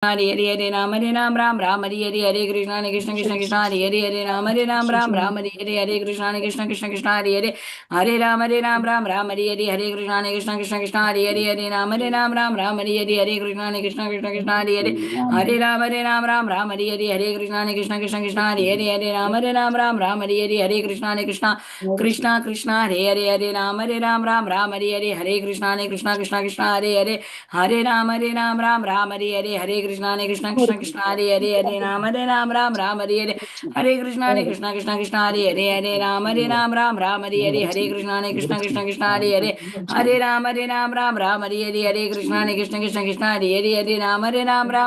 Hare Hare Hare Ram Ram Ram Hare Hare Hare Krishna Krishna Krishna Krishna Hare Hare Hare Ram Ram Ram Hare Hare Hare Krishna Krishna Krishna Krishna Hare Hare Hare Ram Ram Ram Hare Hare Hare Krishna Krishna Krishna Krishna Hare Hare Hare Ram Ram Ram Hare Hare Hare Krishna Krishna Krishna Krishna Hare Hare Hare Ram Ram Hare Hare Hare Krishna Krishna Krishna Krishna Hare Hare Hare Ram Ram Hare Hare Hare Krishna Krishna Krishna Krishna Hare Hare Hare Ram Ram Hare Hare Hare Krishna Krishna Krishna Krishna Hare Hare Hare Ram Hare Hare Hare Krishna Krishna Krishna Krishna Hare Hare Hare Ram Hare Hare Hare Krishna Krishna Krishna Krishna Hare Hare Hare Ram Hare Hare Hare Krishna Krishna Krishna Krishna Hare Hare Hare Ram Hare Hare Hare Krishna Krishna Krishna Krishna Hare Hare Hare Ram Hare Hare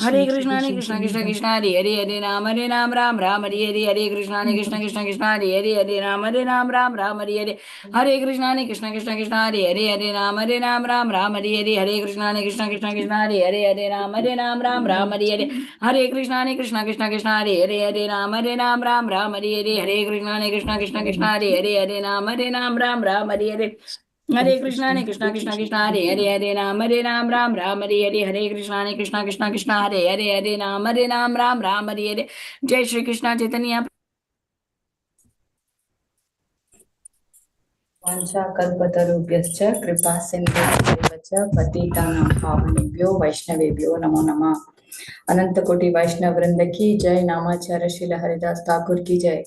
Hare Krishna Krishna Krishna Krishna Hare Hare Hare Ram Hare Hare Hare Krishna Krishna Krishna Krishna Hare Hare Hare Ram Hare Hare Hare Krishna Krishna Krishna Krishna Hare Hare Hare Ram Hare Hare Hare Krishna Krishna Krishna Krishna Hare Hare Hare Ram Hare Hare Hare Krishna Krishna Krishna Krishna Hare Hare Hare Ram Hare Hare Hare Krishna Krishna Krishna Krishna Hare Hare Hare Ram Hare Hare Hare Krishna Krishna Krishna Krishna Hare Hare Hare Ram Hare Hare Hare Krishna Krishna Krishna Krishna Hare Hare Hare Ram Hare Hare Jai Shri Krishna Chaitanya वाञ्छाकल्पतरुभ्यश्च कृपासिन्धुभ्यश्च पतितानां पावनेभ्यो वैष्णवेभ्यो नमो नमः। अनंत कोटि वैष्णव वृंद की जय। नामाचार्य श्रील हरिदास ठाकुर की जय।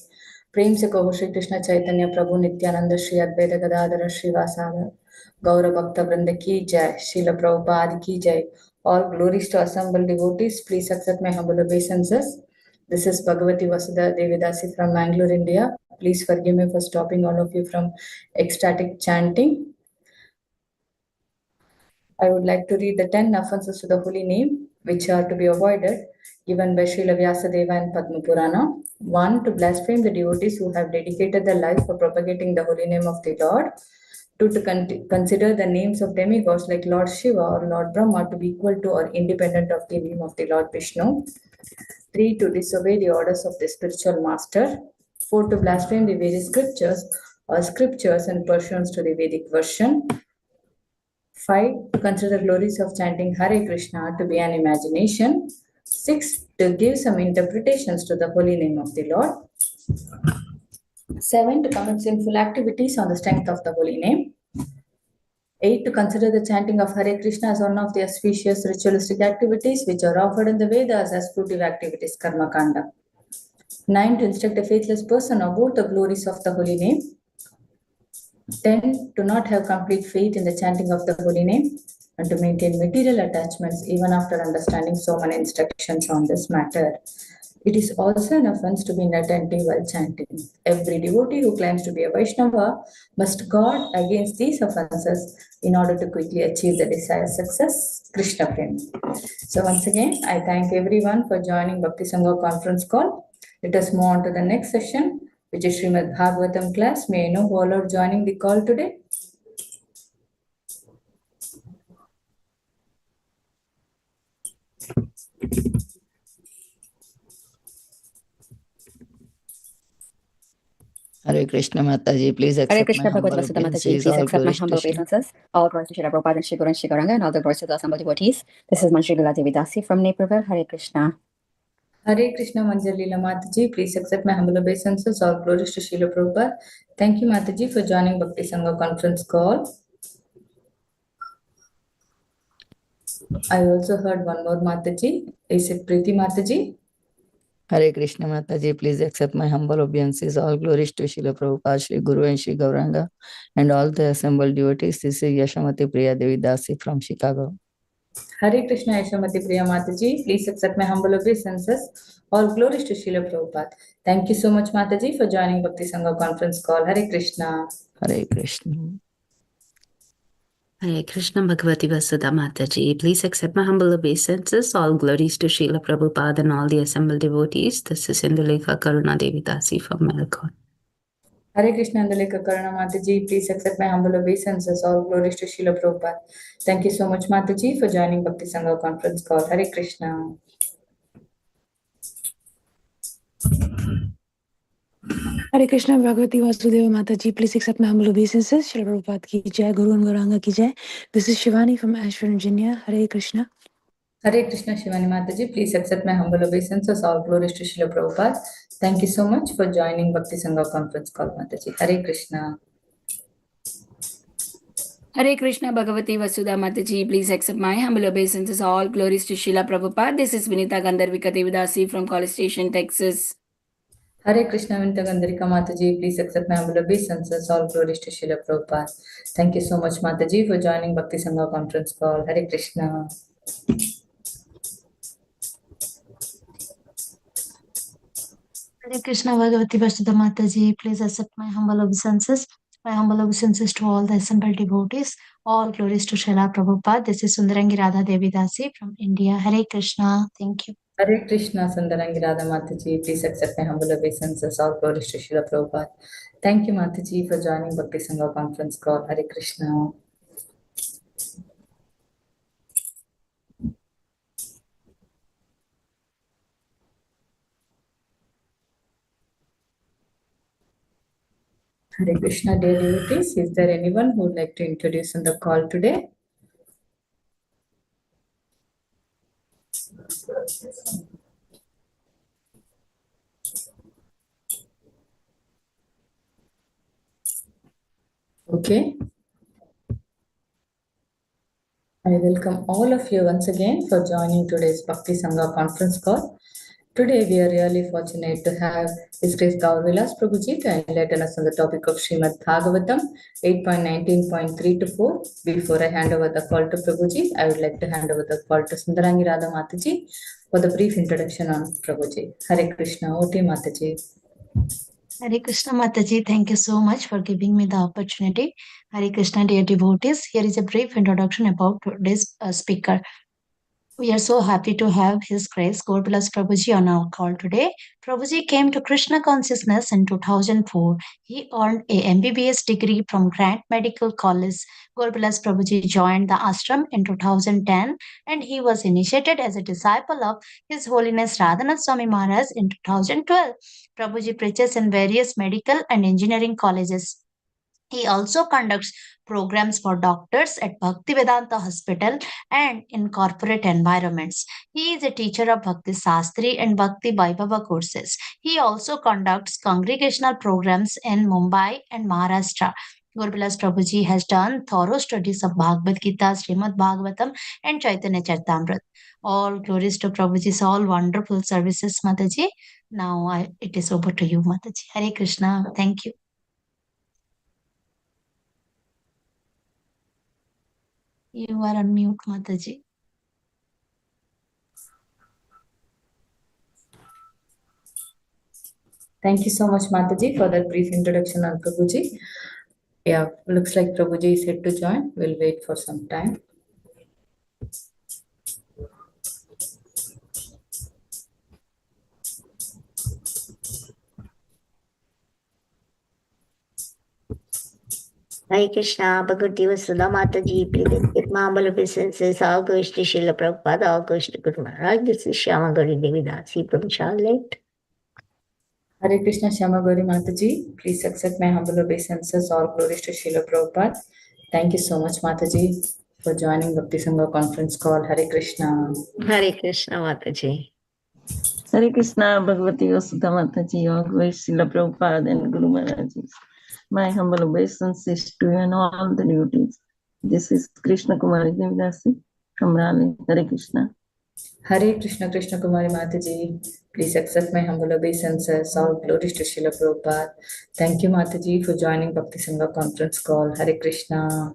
प्रेम से कहो श्री कृष्ण चैतन्य प्रभु नित्यानंद श्री अद्वैत गदाधर श्रीवासागर गौर भक्त वृंद की जय। श्रील प्रभुपाद की जय। All glories to assembled devotees. Please accept my humble obeisances. This is Bhagavati Vasudha Devidasi from Mangalore, India. Please forgive me for stopping all of you from ecstatic chanting. I would like to read the 10 offenses to the holy name, which are to be avoided, given by Srila Vyasadeva and Padma Purana. 1. To blaspheme the devotees who have dedicated their life for propagating the holy name of the Lord. 2. To consider the names of demigods like Lord Shiva or Lord Brahma to be equal to or independent of the name of the Lord Vishnu. 3. To disobey the orders of the spiritual master. 4. To blaspheme the various scriptures or scriptures in pursuance to the Vedic version. 5. To consider the glories of chanting Hare Krishna to be an imagination. 6. To give some interpretations to the holy name of the Lord. 7. To commit sinful activities on the strength of the holy name. 8. To consider the chanting of Hare Krishna as one of the auspicious ritualistic activities which are offered in the Vedas as fruitive activities, Karma Kanda. 9. To instruct a faithless person about the glories of the holy name. 10. To not have complete faith in the chanting of the holy name and to maintain material attachments even after understanding so many instructions on this matter. It is also an offense to be inattentive while chanting. Every devotee who claims to be a Vaishnava must guard against these offenses in order to quickly achieve the desired success. Krishna Prem. So once again, I thank everyone for joining Bhakti Sangha conference call. Let us move on to the next session, which is Srimad Bhagavatam class. May I know who all are joining the call today? Hare Krishna Mataji, please accept Hare Krishna my humble Bhagavad Vasudha Mataji, obeisances. please All accept my glories to humble Shri. obeisances. All glories to Shri Prabhupada and Shri Guru and Shri Gauranga and all the glories to the assembled devotees. This is Manjula Devidasi from Naperville. Hare Krishna. Hare Krishna Manjalila Mataji, please accept my humble obeisances. All glories to Srila Prabhupada. Thank you Mataji for joining Bhakti Sangha conference call. I also heard one more Mataji. Is it Preeti Mataji? Hare Krishna Mataji, please accept my humble obeisances. All glories to Srila Prabhupada, Shri Guru and Shri Gauranga and all the assembled devotees. This is Yashamati Priya Devidasi from Chicago. Hare Krishna Yashamati Priya Mataji, please accept my humble obeisances. All glories to Srila Prabhupada. Thank you so much Mataji for joining Bhakti Sangha conference call. Hare Krishna. Hare Krishna. Hare Krishna Bhagavati Vasudha Mataji, please accept my humble obeisances. All glories to Srila Prabhupada and all the assembled devotees. This is Indulekha Karuna Devidasi from Melbourne. Hare Krishna Indulekha Karuna Mataji, please accept my humble obeisances. All glories to Srila Prabhupada. Thank you so much Mataji for joining Bhakti Sangha conference call. Hare Krishna. Hare Krishna Bhagavati Vasudeva Mataji, please accept my humble obeisances. Shri Prabhupada ki jai, Guru and Gauranga ki jai. This is Shivani from Ashburn, Virginia. Hare Krishna. Hare Krishna Shivani Mataji, please accept my humble obeisances. All glories to Srila Prabhupada. Thank you so much for joining Bhakti Sangha conference call, Mataji. Hare Krishna. Hare Krishna Bhagavati Vasudha Mataji, please accept my humble obeisances. All glories to Srila Prabhupada. This is Vinita Gandharvika Devidasi from College Station, Texas. Hare Krishna Vinta Gandharika Mataji, please accept my humble obeisances. All glories to Srila Prabhupada. Thank you so much, Mataji, for joining Bhakti Sangha conference call. Hare Krishna. Hare Krishna Bhagavati Vasudha Mataji, please accept my humble obeisances. My humble obeisances to all the assembled devotees. All glories to Srila Prabhupada. This is Sundarangi Radha Devi Dasi from India. Hare Krishna. Thank you. Hare Krishna Sundarangi Radha Mataji, please accept my humble obeisances. All glories to Srila Prabhupada. Thank you, Mataji, for joining Bhakti Sangha conference call. Hare Krishna. Hare Krishna, dear devotees. Is there anyone who would like to introduce on the call today? Okay. I welcome all of you once again for joining today's Bhakti Sangha conference call. Today we are really fortunate to have His Grace Gaur Vilas Prabhuji to enlighten us on the topic of Srimad Bhagavatam 8.19.3 to 4. Before I hand over the call to Prabhuji, I would like to hand over the call to Sundarangi Radha Mataji for the brief introduction on Prabhuji. Hare Krishna, Oti Mataji. Hare Krishna Mataji, thank you so much for giving me the opportunity. Hare Krishna, dear devotees. Here is a brief introduction about today's speaker. We are so happy to have His Grace Gaur Vilas Prabhuji on our call today. Prabhuji came to Krishna consciousness in 2004. He earned a MBBS degree from Grant Medical College. Gaur Vilas Prabhuji joined the ashram in 2010 and he was initiated as a disciple of His Holiness Radhanath Swami Maharaj in 2012. Prabhuji preaches in various medical and engineering colleges. He also conducts programs for doctors at Bhaktivedanta Hospital and in corporate environments. He is a teacher of Bhakti Sastri and Bhakti Vaibhava courses. He also conducts congregational programs in Mumbai and Maharashtra. Gaur Vilas Prabhuji has done thorough studies of Bhagavad Gita, Srimad Bhagavatam, and Chaitanya Charitamrita. All glories to Prabhuji's all wonderful services, Mataji. Now it is over to you, Mataji. Hare Krishna. Thank you. You are on mute, Mataji. Thank you so much, Mataji, for that brief introduction on Prabhuji. Yeah, looks like Prabhuji is here to join. We'll wait for some time. Hare Krishna, Bhagavati Vasudha Mataji, please accept my humble obeisances. All goes to Srila Prabhupada, all goes to Guru Maharaj. This is Shyama Gauri Devi Dasi from Charlotte. Hare Krishna Shyama Gauri Mataji, please accept my humble obeisances. All glories to Srila Prabhupada. Thank you so much, Mataji, for joining Bhakti Sangha conference call. Hare Krishna. Hare Krishna Mataji. Hare Krishna Bhagavati Vasudha Mataji, all glories to Srila Prabhupada and Guru Maharaj. My humble obeisances to you and all the devotees. This is Krishna Kumari Devidasi from Raleigh. Hare Krishna. Hare Krishna Krishna Kumari Mataji, please accept my humble obeisances. All glories to Srila Prabhupada. Thank you, Mataji, for joining Bhakti Sangha conference call. Hare Krishna.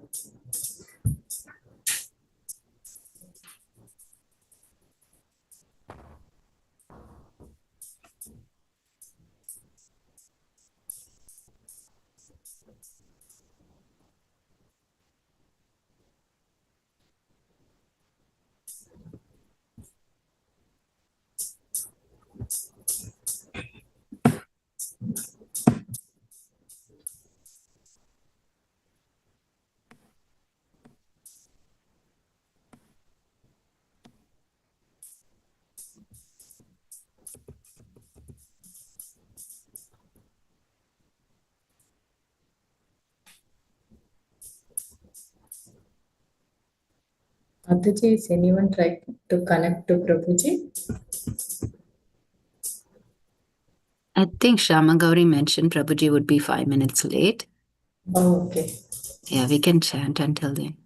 Mataji, is anyone trying to connect to Prabhuji? I think Shama Gauri mentioned Prabhuji would be 5 minutes late. Oh, okay. Yeah, we can chant until then.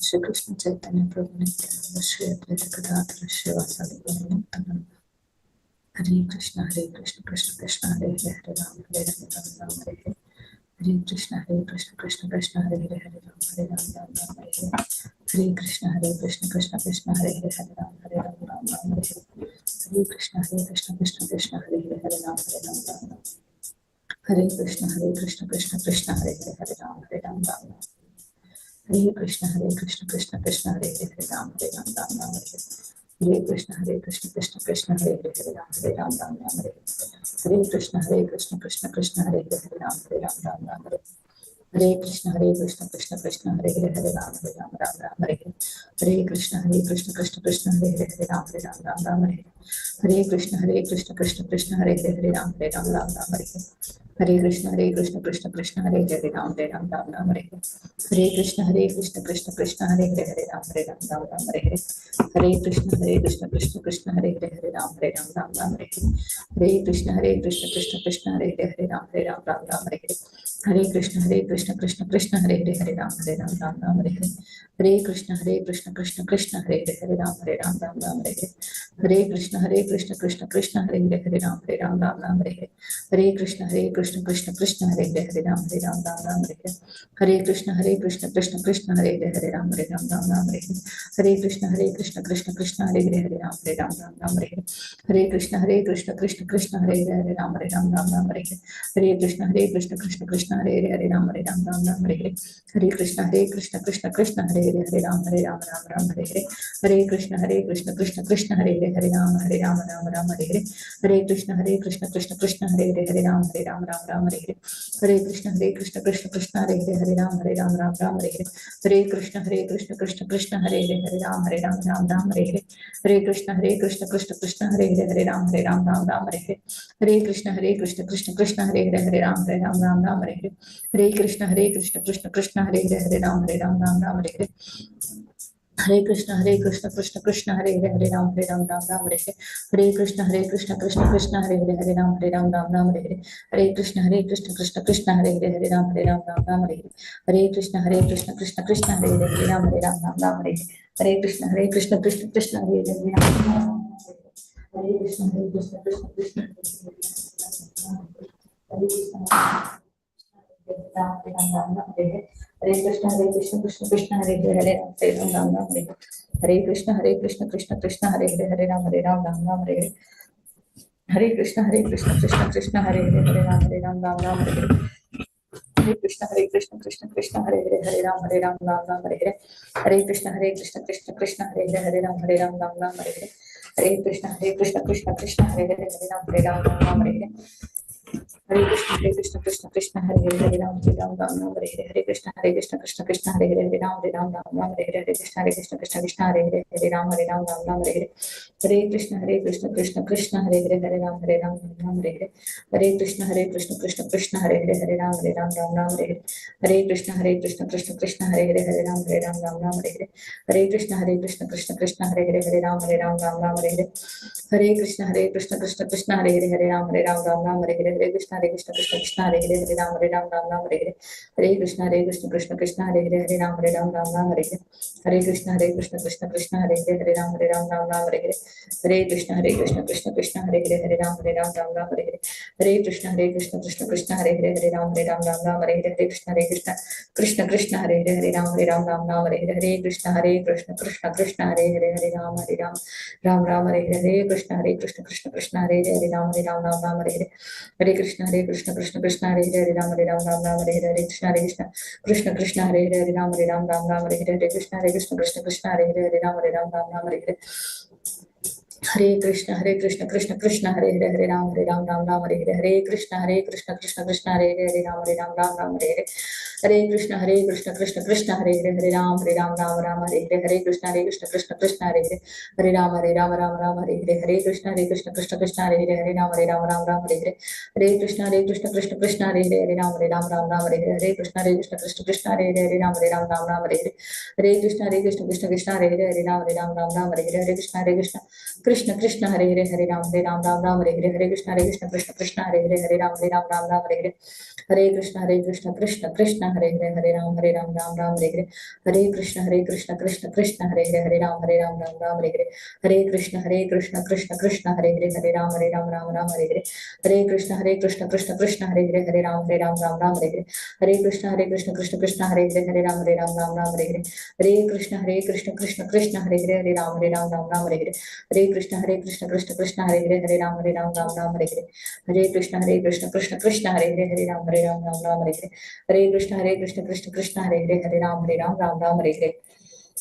Shri Krishna Chaitanya Prabhu Nityananda Shri Advaita Gadadhara Srivasadi Gauranga Hare Krishna Krishna Krishna Hare Hare Hare Ram Ram Hare Hare Hare Krishna Krishna Krishna Hare Hare Hare Ram Ram Hare Hare Hare Krishna Krishna Krishna Hare Hare Hare Ram Ram Hare Hare Hare Krishna Krishna Krishna Hare Hare Hare Ram Ram Hare Krishna Krishna Krishna Hare Hare Hare Ram Ram Hare Krishna Krishna Krishna Hare Hare Hare Ram Ram Hare Krishna Krishna Krishna Hare Hare Hare Ram Ram Hare Hare Krishna Krishna Krishna Hare Hare Hare Ram Ram Hare Hare Krishna Krishna Krishna Hare Hare Hare Ram Ram Hare Hare Krishna Krishna Krishna Hare Hare Hare Ram Ram Hare Hare Krishna Krishna Krishna Hare Hare Hare Ram Ram Hare Hare Krishna Krishna Krishna Hare Hare Ram Ram Hare Hare Krishna Krishna Krishna Hare Hare Hare Ram Ram Hare Hare Krishna Krishna Krishna Hare Hare Hare Ram Ram Hare Hare Krishna Krishna Krishna Hare Hare Hare Ram Ram Hare Hare Krishna Krishna Krishna Hare Hare Hare Ram Ram Hare Hare Krishna Krishna Krishna Hare Hare Hare Ram Ram Hare Hare Krishna Krishna Krishna Hare Hare Hare Ram Ram Hare Hare Krishna Krishna Krishna Hare Hare Hare Ram Ram Hare Hare Krishna Krishna Krishna Hare Hare Hare Ram Ram Hare Hare Krishna Krishna Krishna Hare Hare Hare Ram Ram Hare Hare Krishna Krishna Krishna Hare Hare Hare Ram Ram Hare Hare Krishna Krishna Krishna Hare Hare Hare Ram Ram Hare Hare Krishna Krishna Krishna Hare Hare Hare Ram Ram Hare Hare Krishna Krishna Krishna Hare Hare Hare Ram Ram Hare Hare Krishna Krishna Krishna Hare Hare Hare Ram Ram Hare Hare Krishna Krishna Krishna Hare Hare Hare Ram Ram Hare Hare Krishna Krishna Krishna Hare Hare Hare Ram Ram Hare Hare Krishna Krishna Krishna Hare Hare Hare Ram Ram Hare Hare Krishna Krishna Krishna Hare Hare Hare Ram Ram Hare Hare Krishna Krishna Krishna Hare Hare Hare Ram Ram Hare Hare Krishna Krishna Krishna Hare Hare Hare Ram Hare Hare Krishna Krishna Krishna Hare Hare Hare Ram Hare Hare Krishna Krishna Krishna Hare Hare Hare Ram Hare Krishna Krishna Krishna Hare Hare Hare Ram Hare Krishna Krishna Krishna Hare Hare Hare Ram Hare Krishna Krishna Krishna Hare Hare Hare Krishna Krishna Krishna Hare Hare Hare Krishna Krishna Krishna Hare Hare Hare Ram Hare Krishna Krishna Krishna Hare Hare Hare Ram Hare Krishna Krishna Krishna Hare Hare Hare Ram Hare Krishna Krishna Krishna Hare Hare Hare Ram Hare Krishna Krishna Krishna Hare Hare Hare Ram Hare Krishna Krishna Hare Hare Ram Hare Krishna Krishna Krishna Hare Hare Ram Hare Krishna Krishna Hare Hare Hare Ram Hare Krishna Krishna Hare Hare Hare Ram Hare Krishna Krishna Krishna Hare Hare Hare Ram Hare Krishna Krishna Krishna Hare Hare Hare Ram Hare Krishna Krishna Krishna Hare Hare Hare Ram Hare Krishna Krishna Krishna Hare Hare Hare Ram Hare Krishna Krishna Hare Hare Ram Hare Krishna Krishna Krishna Hare Hare Hare Ram Hare Krishna Krishna Krishna Hare Hare Hare Ram Hare Krishna Krishna Krishna Hare Hare Hare Ram Hare Krishna Krishna Krishna Hare Hare Hare Ram Hare Krishna Krishna Hare Hare Ram Hare Krishna Krishna Krishna Hare Hare Hare Ram Ram Hare Hare Krishna Krishna Krishna Krishna Hare Hare Ram Hare Krishna Hare Krishna Krishna Krishna Hare Hare Hare Ram Ram Hare Hare Hare Krishna Krishna Hare Hare Hare Ram Ram Hare Hare Hare Krishna Krishna Hare Hare Hare Ram Ram Hare Hare Hare Krishna Krishna Krishna Hare Hare Hare Ram Ram Hare Hare Hare Krishna Krishna Krishna Hare Hare Hare Ram Ram Hare Hare Hare Krishna Krishna Krishna Hare Hare Hare Ram Ram Hare Hare Hare Krishna Krishna Krishna Hare Hare Hare Ram Hare Hare Hare Krishna Krishna Krishna Hare Hare Hare Ram Ram Hare Hare Hare Krishna Krishna Krishna Hare Hare Hare Ram Ram Hare Hare Hare Krishna Krishna Krishna Hare Hare Hare Ram Ram Hare Hare Hare Krishna Krishna Krishna Hare Hare Hare Ram Ram Hare Hare Hare Krishna Krishna Hare Hare Hare Ram Hare Hare Hare Krishna Krishna Krishna Hare Hare Hare Ram Hare Hare Hare Krishna Krishna Krishna Hare Hare Hare Ram Hare Hare Hare Krishna Krishna Krishna Hare Hare Hare Ram Hare Hare Hare Krishna Krishna Krishna Hare Hare Hare Ram Hare Hare Hare Krishna Krishna Krishna Hare Hare Hare Ram Hare Hare Hare Krishna Krishna Krishna Hare Hare Hare Ram Hare Hare Hare Krishna Krishna Krishna Hare Hare Hare Ram Hare Hare Hare Krishna Krishna Krishna Hare Hare Hare Ram Hare Hare Hare Krishna Krishna Krishna Hare Hare Hare Ram Hare Hare Hare Krishna Krishna Krishna Hare Hare Hare Ram Hare Hare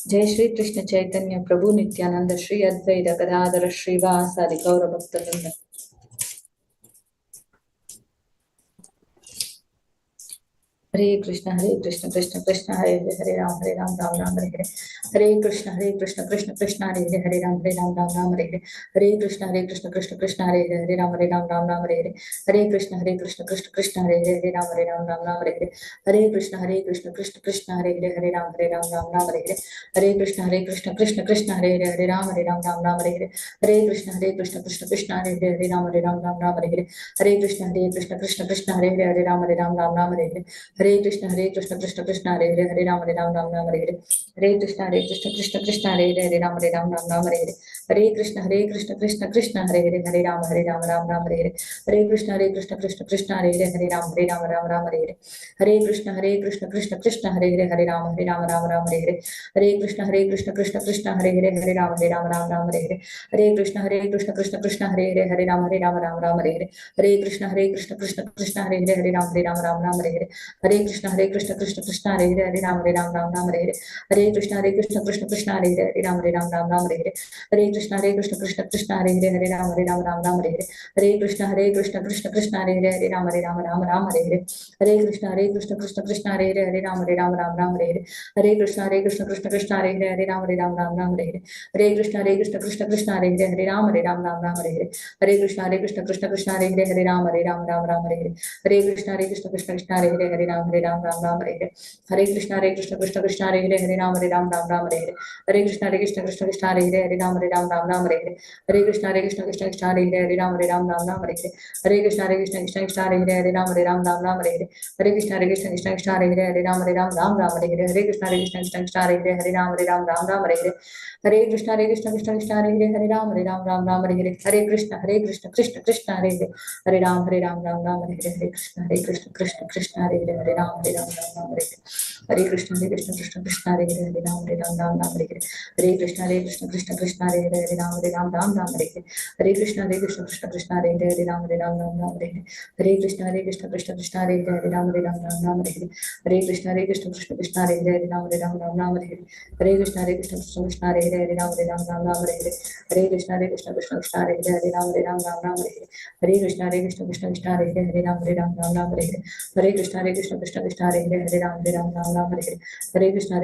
Jai Shri Krishna Chaitanya Prabhu Nityananda Shri Advaita Gadadhara Srivasadi Gaura Bhaktavinda Hare Krishna Krishna Krishna Hare Hare Hare Ram Ram Hare Hare Hare Krishna Krishna Krishna Hare Hare Ram Ram Hare Hare Hare Krishna Krishna Krishna Hare Hare Ram Ram Hare Hare Hare Krishna Krishna Krishna Hare Hare Ram Hare Hare Hare Krishna Krishna Krishna Hare Hare Ram Hare Hare Hare Krishna Krishna Krishna Hare Hare Ram Hare Hare Hare Krishna Krishna Krishna Hare Hare Ram Hare Hare Hare Krishna Krishna Krishna Hare Hare Ram Hare Hare Hare Krishna Krishna Krishna Hare Hare Ram Ram Hare Hare Hare Krishna Krishna Krishna Hare Hare Ram Ram Hare Hare Hare Krishna Krishna Krishna Hare Hare Ram Ram Hare Hare Hare Krishna Krishna Krishna Hare Hare Ram Ram Hare Hare Hare Krishna Krishna Krishna Hare Hare Ram Ram Hare Hare Hare Krishna Krishna Krishna Hare Hare Ram Ram Hare Hare Hare Krishna Krishna Krishna Hare Hare Ram Ram Hare Hare Hare Krishna Krishna Krishna Hare Hare Ram Ram Hare Hare Hare Krishna Krishna Krishna Hare Hare Ram Ram Hare Hare Hare Krishna Krishna Krishna Hare Hare Ram Ram Hare Hare Hare Krishna Krishna Krishna Hare Hare Ram Ram Hare Hare Hare Krishna Krishna Krishna Hare Hare Ram Ram Hare Hare Hare Krishna Krishna Krishna Hare Hare Ram Ram Hare Hare Hare Krishna Krishna Krishna Hare Hare Ram Ram Hare Hare Hare Krishna Krishna Krishna Hare Hare Ram Hare Hare Hare Krishna Krishna Krishna Hare Hare Ram Hare Hare Hare Krishna Krishna Krishna Hare Hare Ram Ram Hare Hare Hare Krishna Krishna Krishna Hare Hare Ram Ram Hare Hare Hare Krishna Krishna Krishna Hare Hare Ram Ram Hare Hare Hare Krishna Krishna Krishna Hare Hare Ram Ram Hare Hare Hare Krishna Krishna Krishna Hare Hare Ram Ram Hare Hare Hare Krishna Krishna Krishna Hare Hare Ram Ram Hare Hare Hare Krishna Krishna Krishna Hare Hare Ram Ram Hare Hare Hare Krishna Krishna Krishna Hare Hare Ram Hare Hare Hare Krishna Krishna Krishna Hare Hare Ram Ram Hare Hare Hare Krishna Krishna Krishna Hare Hare Ram Ram Hare Hare Hare Krishna Krishna Krishna Hare Hare Ram Hare Hare Hare Krishna Krishna Krishna Hare Hare Ram Hare Hare Hare Krishna Krishna Krishna Hare Hare Ram Hare Hare Hare Krishna Krishna Krishna Hare Hare Ram Hare Hare Hare Krishna Krishna Krishna Hare Hare Ram Hare Hare Hare Krishna Krishna Krishna Hare Hare Ram Hare Hare Hare Krishna Krishna Krishna Hare Hare Ram Hare Hare Hare Krishna Krishna Krishna Hare Hare Ram Hare Hare Hare Krishna Krishna Krishna Hare Hare Ram Hare Hare Hare Krishna Krishna Krishna Hare Hare Ram Hare Hare Hare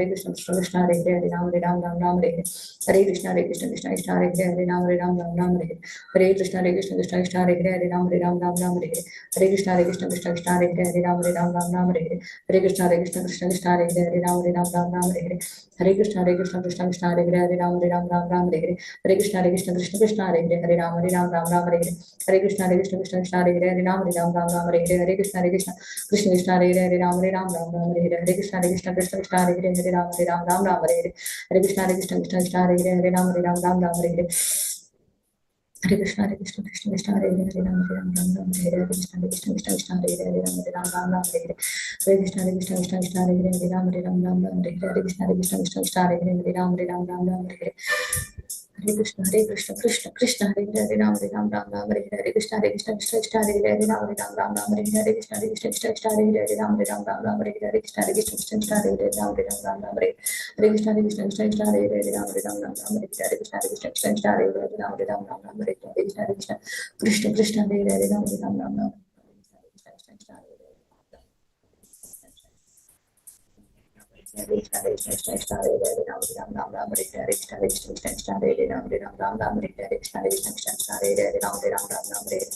Krishna Krishna Krishna Hare Hare Ram Hare Hare Hare Krishna Krishna Krishna Hare Hare Ram Hare Hare Hare Krishna Krishna Krishna Hare Hare Ram Hare Hare Hare Krishna Krishna Krishna Hare Hare Ram Hare Hare Hare Krishna Krishna Krishna Hare Hare Ram Hare Hare Hare Krishna Krishna Krishna Hare Hare Ram Hare Hare Hare Krishna Krishna Krishna Hare Hare Ram Hare Hare Hare Krishna Krishna Krishna Hare Hare Ram Hare Hare Hare Krishna Krishna Krishna Hare Hare Ram Hare Hare Hare Krishna Krishna Krishna Hare Hare Ram Hare Hare Hare Krishna Krishna Krishna Hare Hare Ram Hare Hare Krishna Krishna Krishna Hare Hare Ram Hare Hare Hare Krishna Krishna Krishna Hare Hare Ram Hare Krishna Krishna Krishna Hare Hare Ram Hare Hare Hare Krishna, Krishna Krishna, Hare Hare, Ram Ram, Ram Ram, Hare Hare, Krishna Krishna, Krishna Hare Hare, Ram Ram, Ram Hare Hare, Krishna Krishna, Krishna Hare Hare, Ram Ram, Ram Hare Hare, Krishna Krishna, Krishna Hare Hare, Ram Ram, Ram Hare Hare, Krishna Krishna, Krishna Hare Hare, Ram Ram, Ram Hare Hare, Krishna Krishna, Krishna Hare Hare, Ram Ram, Ram Hare Hare, Krishna Krishna, Hare Hare, Ram Ram, Hare Krishna, Krishna Krishna, Hare Hare, Ram Ram, Ram Hare Hare, Krishna Krishna, Krishna Hare Hare, Ram Ram, Ram Hare Hare, Krishna Krishna, Krishna Hare Hare, Ram Ram, Ram Hare Hare.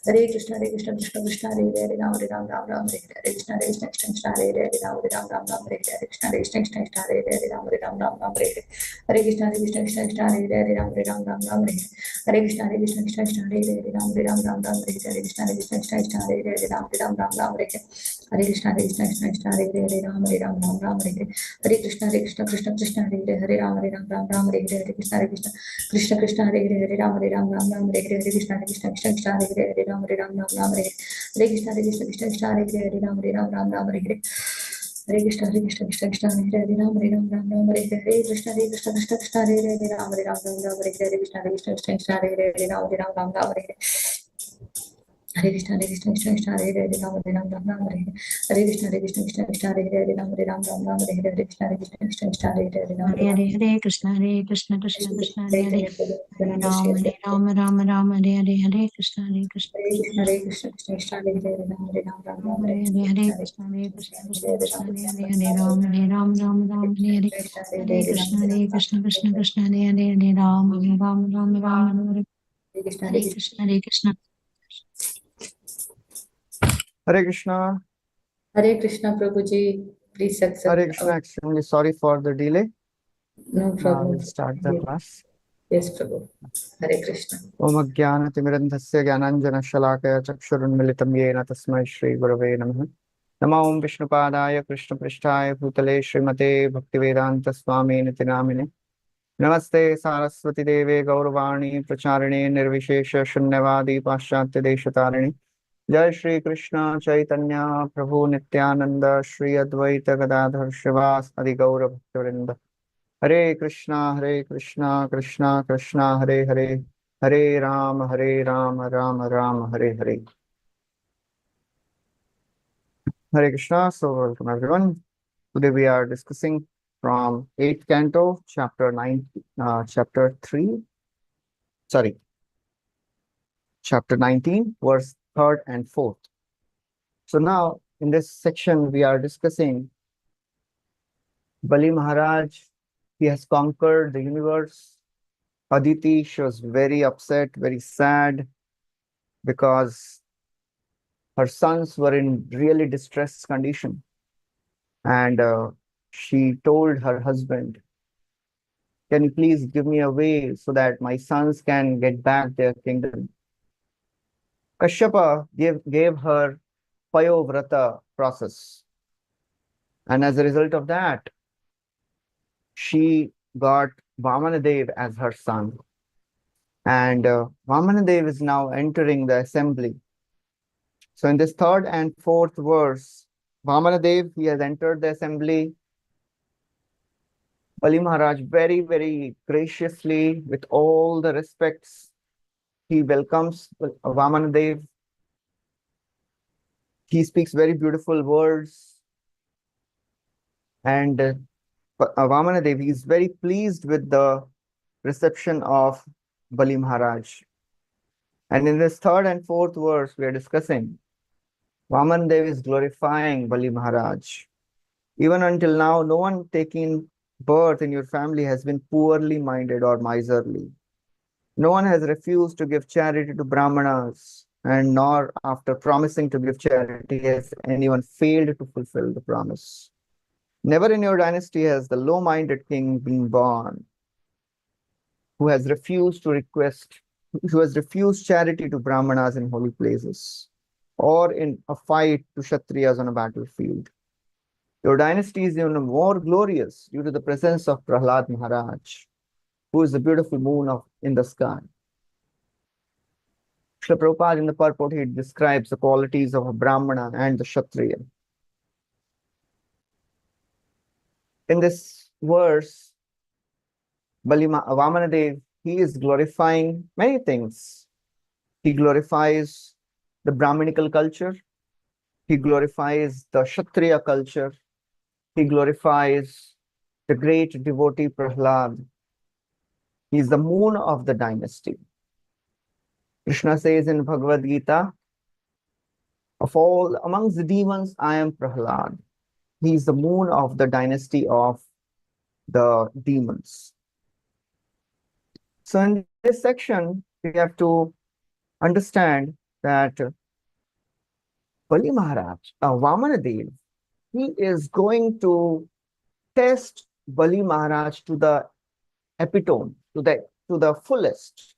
Hare Krishna, Krishna Krishna, Hare Hare, Ram Ram, Ram Hare Hare, Krishna Krishna, Krishna Hare Hare, Ram Ram, Ram Hare Hare, Krishna Krishna, Krishna Hare Hare, Ram Ram, Ram Hare Hare. Hare Krishna, Krishna Krishna, Hare Hare, Ram Ram, Ram Hare Hare. Hare Krishna, Krishna Krishna, Hare Hare, Ram Ram, Ram Hare Hare, Krishna Krishna, Krishna Hare Hare, Ram Ram, Ram Hare Hare. Hare Krishna, Krishna Krishna, Hare Hare, Ram Ram, Ram Hare Hare. Hare Krishna, Krishna Krishna, Hare Hare, Hare Ram, Ram Hare Hare, Hare Krishna, Krishna Krishna, Hare Hare, Hare Ram, Ram Hare Hare, Hare Krishna, Krishna Krishna, Hare Hare, Hare Ram, Ram Hare Hare, Hare Krishna, Krishna Krishna, Hare Hare, Hare Ram, Ram Hare Hare, Hare Krishna, Krishna Krishna, Hare Hare, Hare Ram, Ram Hare Hare, Hare Krishna, Krishna Krishna, Hare Hare, Hare Ram, Ram Hare Hare, Hare Krishna, Krishna Krishna, Hare Hare, Hare Ram, Ram Hare Hare. Hare Krishna, Krishna Krishna, Hare Hare, Hare Ram, Ram Hare Hare. Hare Krishna, Krishna Krishna, Hare Hare, Hare Ram, Ram Hare Hare. Hare Krishna, Krishna Krishna, Hare Hare, Hare Ram, Hare Hare, Hare Krishna, Hare Krishna, Krishna Krishna, Hare Hare, Hare Ram, Ram Ram, Hare Hare, Hare Krishna, Krishna Krishna, Hare Krishna, Krishna Hare Hare, Ram Hare Hare Hare, Hare. Hare Krishna, Krishna Krishna, Hare Hare, Hare Ram, Ram Hare Hare, Hare Krishna, Krishna Krishna, Hare Hare, Hare Ram, Ram Hare Hare, Hare Krishna, Krishna. Hare Krishna. Hare Krishna, Prabhuji, please accept. Hare Krishna, extremely sorry for the delay. No Now problem. we'll start the class. Yes, Prabhu. Hare Krishna. Om Ajnanatimirandhasya Jnananjana Shalakaya Chakshurunmilitam Yena Tasmai Shri Gurave Namah. Nama Om Vishnupadaya Krishna Prishtaya Bhutale Srimate Bhaktivedanta Swami Niti Namine. Namaste Saraswati Deve Gauravani Pracharine Nirvishesha Shunyavadi Paschatya Deshatarine. Jai Shri Krishna Chaitanya Prabhu Nityananda Shri Advaita Gadadhar Shivas Adi Gaura Bhaktivinoda. Hare Krishna, Krishna Krishna, Hare Hare, Hare Ram, Ram Ram, Hare Hare. Hare Krishna. So welcome everyone. Today we are discussing from 8th canto, chapter 19, verse 3rd and 4th. So now in this section we are discussing Bali Maharaj. He has conquered the universe. Aditi, she was very upset, very sad, because her sons were in really distressed condition. And she told her husband, can you please give me a way so that my sons can get back their kingdom? Kashyapa gave her Payovrata process. And as a result of that, she got Vamanadev as her son. And Vamanadev is now entering the assembly. So in this 3rd and 4th verse, Vamanadev, he has entered the assembly. Bali Maharaj very, very graciously, with all the respects, he welcomes Vamanadev. He speaks very beautiful words. And Vamanadev, he is very pleased with the reception of Bali Maharaj. And in this 3rd and 4th verse, we are discussing, Vamanadev is glorifying Bali Maharaj. Even until now, no one taking birth in your family has been poorly minded or miserly. No one has refused to give charity to Brahmanas, and nor after promising to give charity has anyone failed to fulfill the promise. Never in your dynasty has the low-minded king been born who has refused charity to Brahmanas in holy places, or in a fight to Kshatriyas on a battlefield. Your dynasty is even more glorious due to the presence of Prahlad Maharaj, who is the beautiful moon in the sky. Srila Prabhupada in the purport, he describes the qualities of a Brahmana and the Kshatriya. In this verse, Vamanadev, he is glorifying many things. He glorifies the Brahminical culture. He glorifies the Kshatriya culture. He glorifies the great devotee Prahlad. He is the moon of the dynasty. Krishna says in Bhagavad Gita, of all amongst the demons, I am Prahlad. He is the moon of the dynasty of the demons. So in this section, we have to understand that Bali Maharaj, Vamanadev, he is going to test Bali Maharaj to the epitome, to the fullest.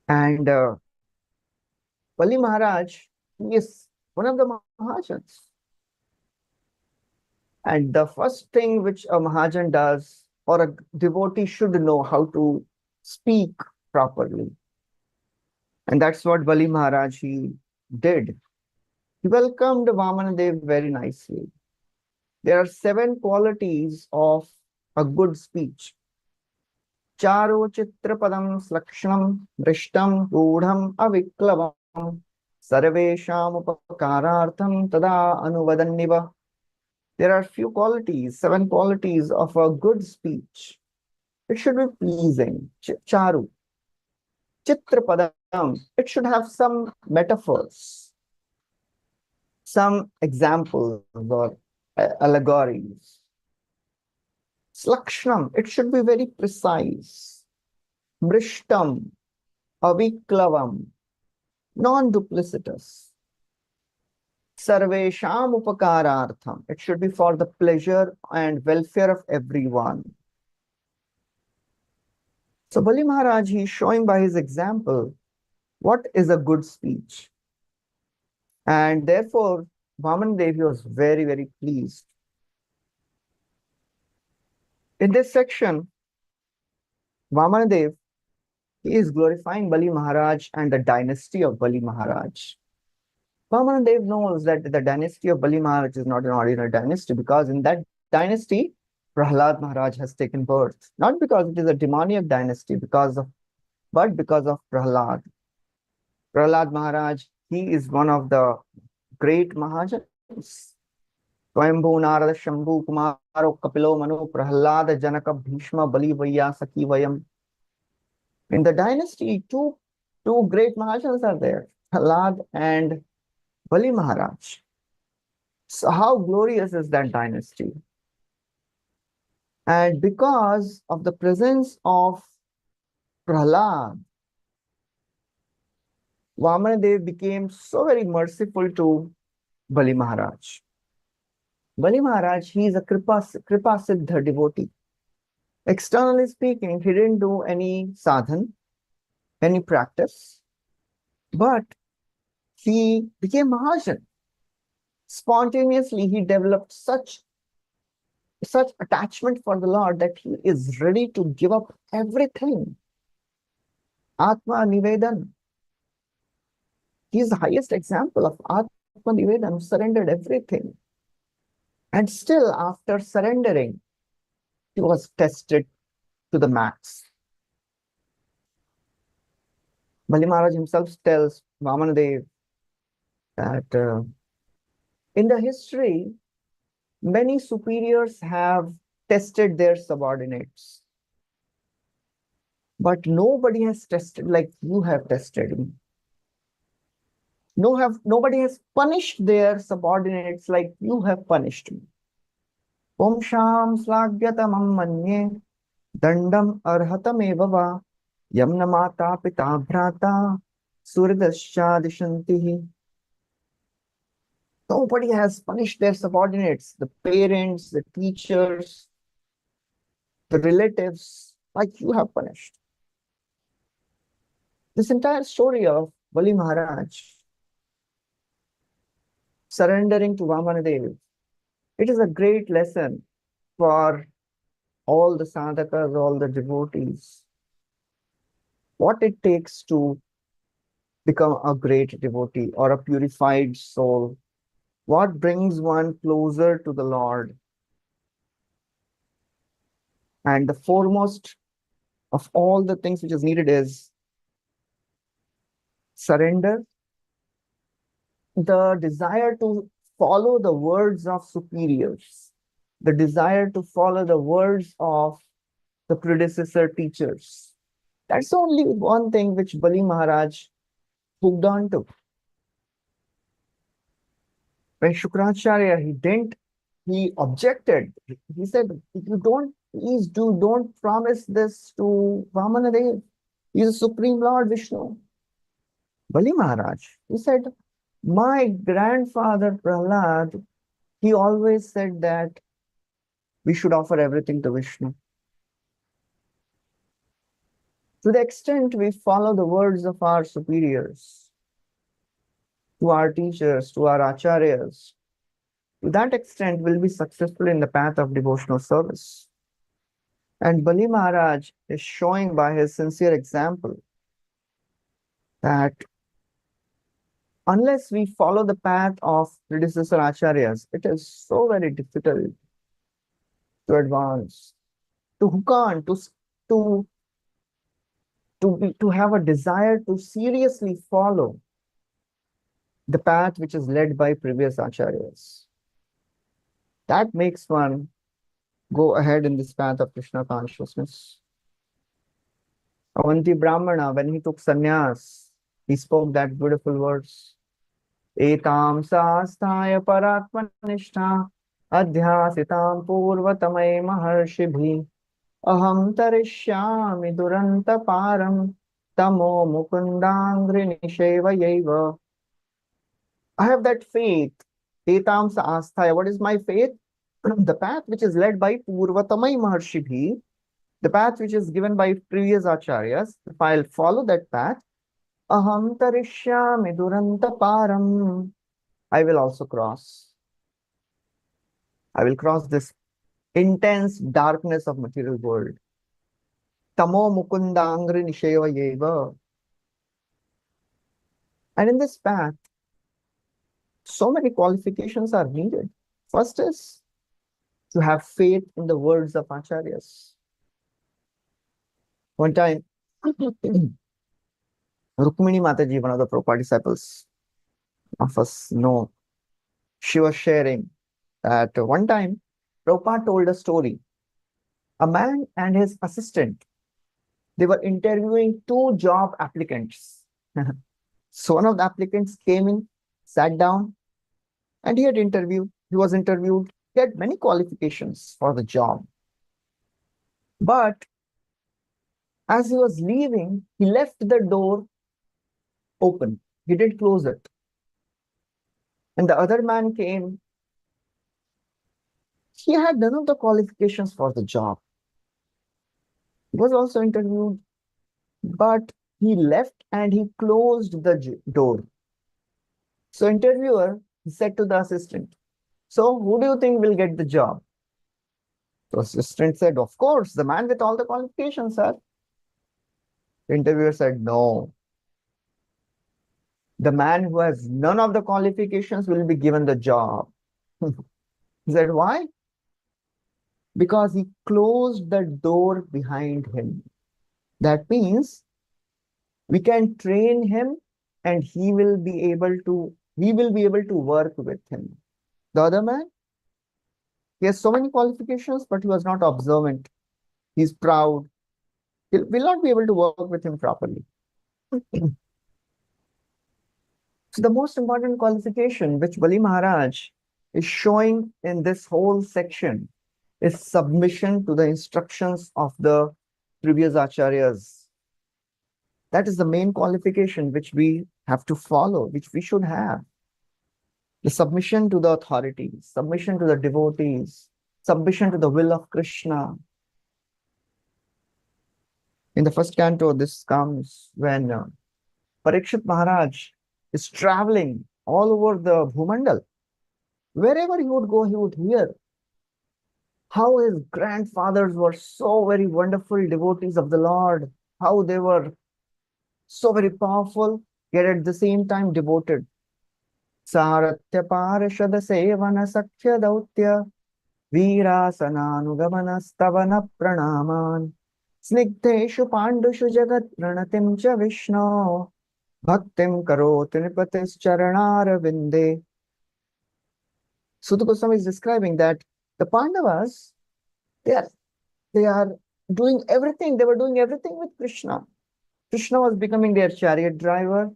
And Bali Maharaj, he is one of the Mahajans. And the first thing which a Mahajan does, or a devotee should know, how to speak properly. And that's what Bali Maharaj he did. He welcomed Vamanadev very nicely. There are 7 qualities of a good speech. Charo chitrapadam slakshanam drishtam gudham aviklavam sarvesham upakarartham tada anuvadanniva. There are few qualities, 7 qualities of a good speech. It should be pleasing. Charu. Chitrapadam. It should have some metaphors, some examples or allegories. Slakshanam. It should be very precise. Brishtam. Aviklavam. Non-duplicitous. Sarvesham upakarartham. It should be for the pleasure and welfare of everyone. So Bali Maharaj, he is showing by his example what is a good speech. And therefore, Vamanadev was very, very pleased. In this section, Vamanadev, he is glorifying Bali Maharaj and the dynasty of Bali Maharaj. Vamanadev knows that the dynasty of Bali Maharaj is not an ordinary dynasty, because in that dynasty, Prahlad Maharaj has taken birth. Not because it is a demoniac dynasty, but because of Prahlad. Prahlad Maharaj, he is one of the great Mahajans. Swayambhu Narada Shambhu Kumaro Kapilo Manu Prahlad Janaka Bhishma Bali Vaiyasaki Vayam. In the dynasty, two great Mahajans are there, Prahlad and Bali Maharaj. So how glorious is that dynasty? And because of the presence of Prahlad, Vamanadev became so very merciful to Bali Maharaj. Bali Maharaj, he is a Kripa Siddha devotee. Externally speaking, he didn't do any sadhan, any practice, but he became Mahajan. Spontaneously, he developed such attachment for the Lord that he is ready to give up everything. Atma Nivedan. He is the highest example of Atma Nivedan, surrendered everything. And still, after surrendering, he was tested to the max. Bali Maharaj himself tells Vamanadev that in the history, many superiors have tested their subordinates. But nobody has tested like you have tested me. Nobody has punished their subordinates like you have punished me. Om Sham Slagyatamam Manye Dandam Arhatam Evava Yamna Mata Pita Bhrata Suridascha Dishantihi. Nobody has punished their subordinates, the parents, the teachers, the relatives, like you have punished. This entire story of Bali Maharaj surrendering to Vamanadev, it is a great lesson for all the sadhakas, all the devotees. What it takes to become a great devotee or a purified soul. What brings one closer to the Lord? And the foremost of all the things which is needed is surrender, the desire to follow the words of superiors, the desire to follow the words of the predecessor teachers. That's only one thing which Bali Maharaj hooked on to. When Shukracharya, he objected. He said, if you don't promise this to Vamanadev. He is the Supreme Lord Vishnu. Bali Maharaj, he said, my grandfather Prahlad, he always said that we should offer everything to Vishnu. To the extent we follow the words of our superiors, to our teachers, to our acharyas, to that extent we'll be successful in the path of devotional service. And Bali Maharaj is showing by his sincere example that unless we follow the path of predecessor acharyas, it is so very difficult to advance, to hook on, to have a desire to seriously follow the path which is led by previous acharyas. That makes one go ahead in this path of Krishna consciousness. Avanti Brahmana, when he took sannyas, he spoke that beautiful words. Etam sastaya paratmanishta adhyasitam purvatamay maharshibhi aham tarishyami duranta param tamo mukundangri nishevayeva. I have that faith. Etam sastaya. What is my faith? The path which is led by purvatamay maharshibhi, the path which is given by previous acharyas. If I'll follow that path, aham tarishyami duranta param, I will also cross. I will cross this intense darkness of material world. Tamo mukunda angri nisheva yeva. And in this path, so many qualifications are needed. First is to have faith in the words of acharyas. One time, Rukmini Mataji, one of the Prabhupada disciples of us know, she was sharing that one time Prabhupada told a story. A man and his assistant, they were interviewing two job applicants. So one of the applicants came in, sat down, and he was interviewed. He had many qualifications for the job. But as he was leaving, he left the door open. He didn't close it. And the other man came. He had none of the qualifications for the job. He was also interviewed, but he left and he closed the door. So interviewer, he said to the assistant, so who do you think will get the job? The assistant said, of course, the man with all the qualifications, sir. The interviewer said, no. The man who has none of the qualifications will be given the job. He said, why? Because he closed the door behind him. That means we can train him and he will be able to work with him. The other man, he has so many qualifications, but he was not observant. He's proud. He will not be able to work with him properly. So the most important qualification which Bali Maharaj is showing in this whole section is submission to the instructions of the previous acharyas. That is the main qualification which we have to follow, which we should have. The submission to the authorities, submission to the devotees, submission to the will of Krishna. In the first canto, this comes when Parikshit Maharaj is traveling all over the Bhumandal. Wherever he would go, he would hear how his grandfathers were so very wonderful devotees of the Lord, how they were so very powerful, yet at the same time devoted. Saratya parashada sevana sakya dautya virasananugamana stavana pranaman Snigdeshu pandushu jagat pranatim cha Vishnu bhaktim karoti nipatis charanar vinde. Suta Goswami is describing that the Pandavas, they are doing everything. They were doing everything with Krishna. Krishna was becoming their chariot driver,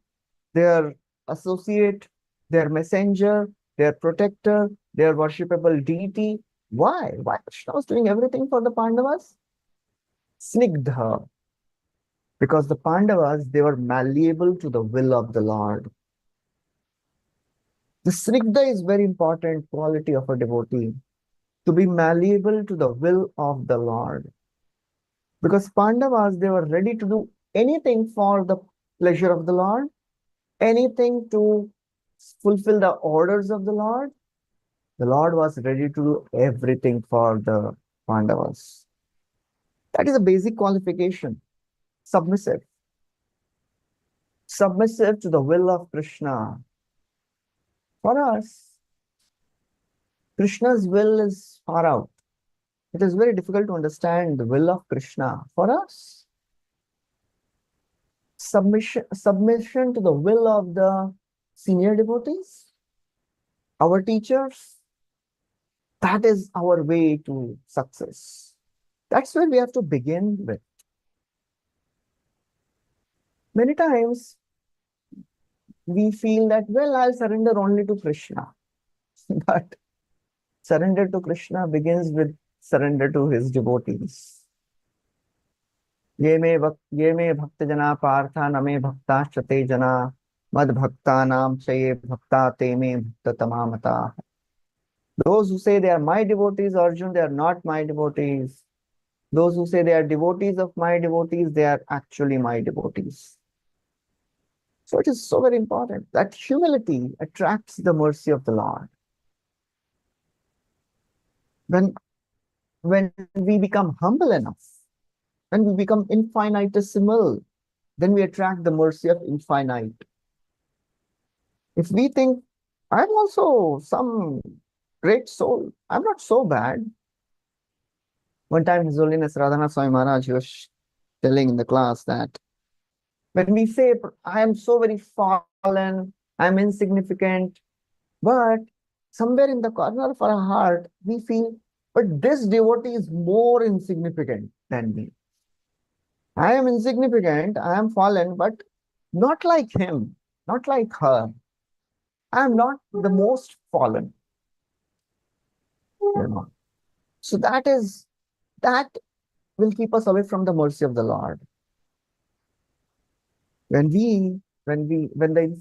their associate, their messenger, their protector, their worshipable deity. Why? Why Krishna was doing everything for the Pandavas? Snigdha. Because the Pandavas, they were malleable to the will of the Lord. The Snigdha is very important quality of a devotee, to be malleable to the will of the Lord. Because Pandavas, they were ready to do anything for the pleasure of the Lord, anything to fulfill the orders of the Lord. The Lord was ready to do everything for the Pandavas. That is a basic qualification. Submissive. Submissive to the will of Krishna. For us, Krishna's will is far out. It is very difficult to understand the will of Krishna. For us, submission to the will of the senior devotees, our teachers, that is our way to success. That's where we have to begin with. Many times we feel that, well, I'll surrender only to Krishna. But surrender to Krishna begins with surrender to his devotees. Ye me bhakta jana partha name bhakta chate jana mad bhakta nam chaye bhakta te me bhakta tamamata. Those who say they are my devotees, Arjun, they are not my devotees. Those who say they are devotees of my devotees, they are actually my devotees. So it is so very important that humility attracts the mercy of the Lord. When we become humble enough, when we become infinitesimal, then we attract the mercy of infinite. If we think, I'm also some great soul, I'm not so bad. One time His Holiness Radhanath Swami Maharaj, he was telling in the class that when we say, I am so very fallen, I'm insignificant, but somewhere in the corner of our heart, we feel, but this devotee is more insignificant than me. I am insignificant, I am fallen, but not like him, not like her. I am not the most fallen. So that will keep us away from the mercy of the Lord. When the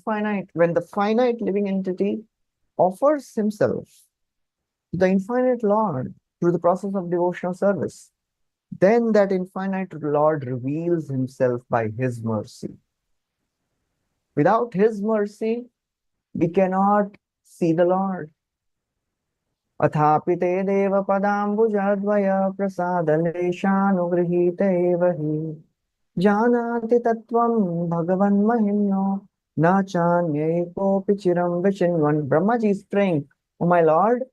finite living entity offers himself to the infinite Lord through the process of devotional service, then that infinite Lord reveals himself by his mercy. Without his mercy, we cannot see the Lord. Athapi te deva padambujadvaya prasadaleshanugrihite evahi janati tattvam bhagavan mahimno na chanye kopi chiram vichinvan. Brahmaji is praying, oh my Lord,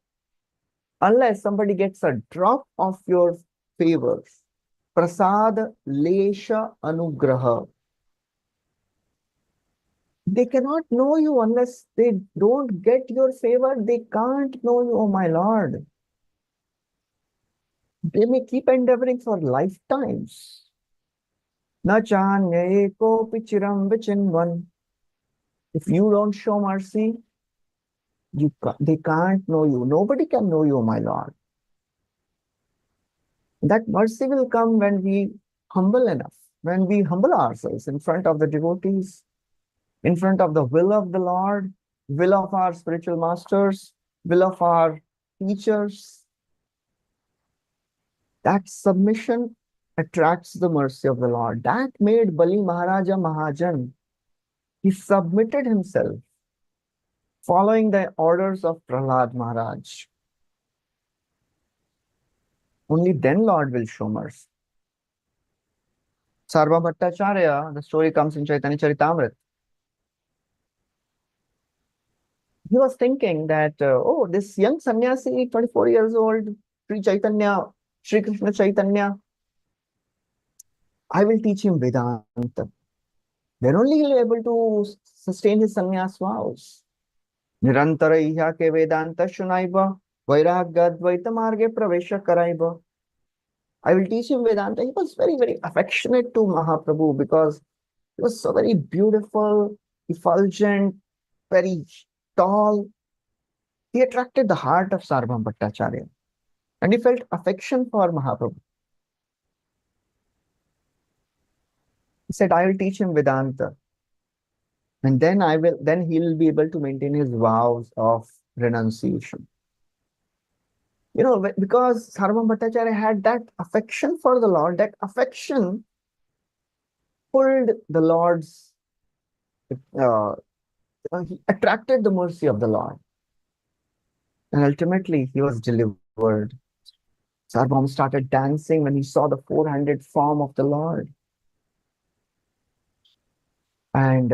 unless somebody gets a drop of your favors, prasad lesha anugraha, they cannot know you unless they don't get your favor. They can't know you, oh my Lord. They may keep endeavoring for lifetimes. Na chanye kopi chiram vichinvan. If you don't show mercy, they can't know you. Nobody can know you, oh my Lord. That mercy will come when we humble enough, when we humble ourselves in front of the devotees, in front of the will of the Lord, will of our spiritual masters, will of our teachers. That submission attracts the mercy of the Lord. That made Bali Maharaja Mahajan. He submitted himself, following the orders of Prahlad Maharaj. Only then Lord will show mercy. Sarva Bhattacharya, the story comes in Chaitanya Charitamrita. He was thinking that, oh, this young sannyasi, 24 years old, Sri Chaitanya, Sri Krishna Chaitanya, I will teach him Vedanta. Then only he'll be able to sustain his sannyas vows. Nirantara iha ke Vedanta shunaiba, vairagya dvaita marge pravesha karaiba. I will teach him Vedanta. He was very, very affectionate to Mahaprabhu because he was so very beautiful, effulgent, very tall. He attracted the heart of Sarvabhauma Bhattacharya and he felt affection for Mahaprabhu. He said, I will teach him Vedanta. And then he'll be able to maintain his vows of renunciation. You know, because Sarvabhauma Bhattacharya had that affection for the Lord, that affection pulled the Lord's, he attracted the mercy of the Lord. And ultimately, he was delivered. Sarvabhauma started dancing when he saw the four-handed form of the Lord. And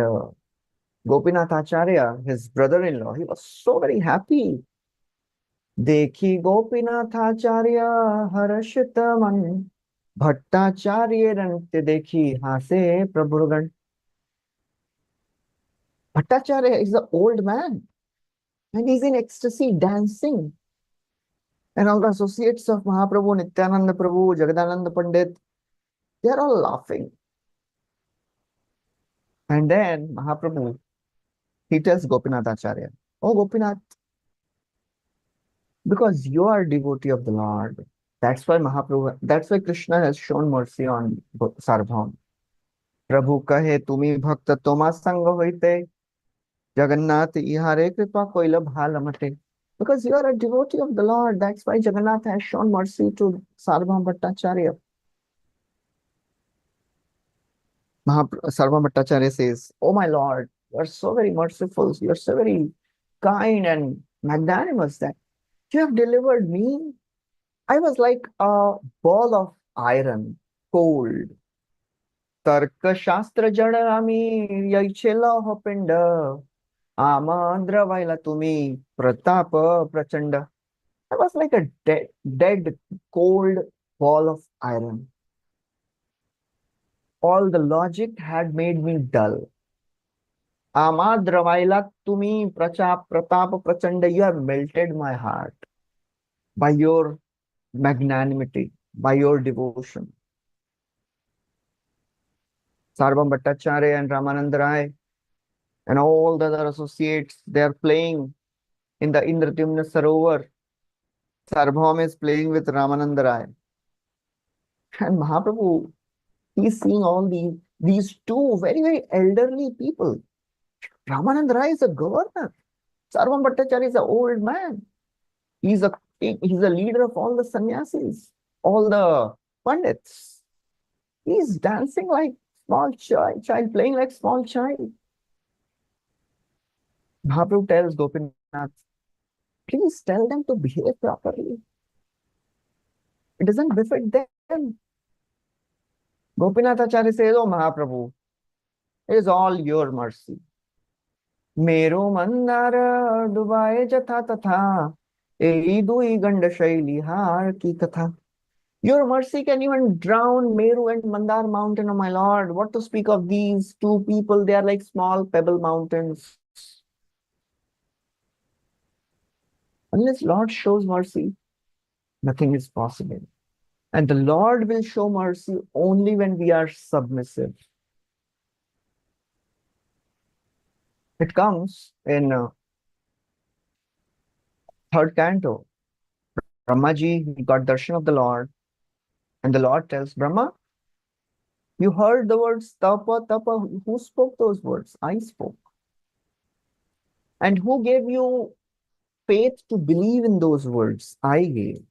Gopinath Acharya, his brother-in-law, he was so very happy. Dekhi Gopinath Acharya harashita man, Bhattacharya rante dekhi hase Prabhugan. Bhattacharya is an old man and he's in ecstasy dancing. And all the associates of Mahaprabhu, Nityananda Prabhu, Jagadananda Pandit, they are all laughing. And then Mahaprabhu, he tells Gopinath Acharya, oh Gopinath, because you are a devotee of the Lord, that's why Krishna has shown mercy on Sarvabhauma. Prabhu kahe tumi bhakta toma sanga hoite, Jagannath ihare kripa koila bhalamate. Because you are a devotee of the Lord, that's why Jagannath has shown mercy to Sarvabhauma Bhattacharya. Sarvabhauma Bhattacharya says, oh my Lord, you are so very merciful, you are so very kind and magnanimous that you have delivered me. I was like a ball of iron, cold. Tarka Shastra Jadami Yaichela Hopenda Amandra Vaila Tumi Pratapa Prachanda. I was like a dead, cold ball of iron. All the logic had made me dull. Amadra Vaila Tumi Pratapa Prachanda. You have melted my heart by your magnanimity, by your devotion. Sarvabhauma Bhattacharya and Ramananda Rai and all the other associates, they are playing in the Indradyumna Sarovar. Sarvabhauma is playing with Ramananda Rai. And Mahaprabhu, he's seeing all these two very, very elderly people. Ramananda Rai is a governor. Sarvabhauma Bhattacharya is an old man. He's a leader of all the sannyasis, all the pandits. He's dancing like small child playing like small child. Mahaprabhu tells Gopinath, please tell them to behave properly. It doesn't befit them. Gopinath Acharya says, oh Mahaprabhu, it is all your mercy. Mero mandara dubaye jatha tatha, ei dui ganda shaili har ki katha. Your mercy can even drown Meru and Mandar mountain, oh my Lord. What to speak of these two people? They are like small pebble mountains. Unless Lord shows mercy, nothing is possible. And the Lord will show mercy only when we are submissive. It comes in third canto. Brahmaji, he got darshan of the Lord. And the Lord tells Brahma, you heard the words tapa, tapa. Who spoke those words? I spoke. And who gave you faith to believe in those words? I gave.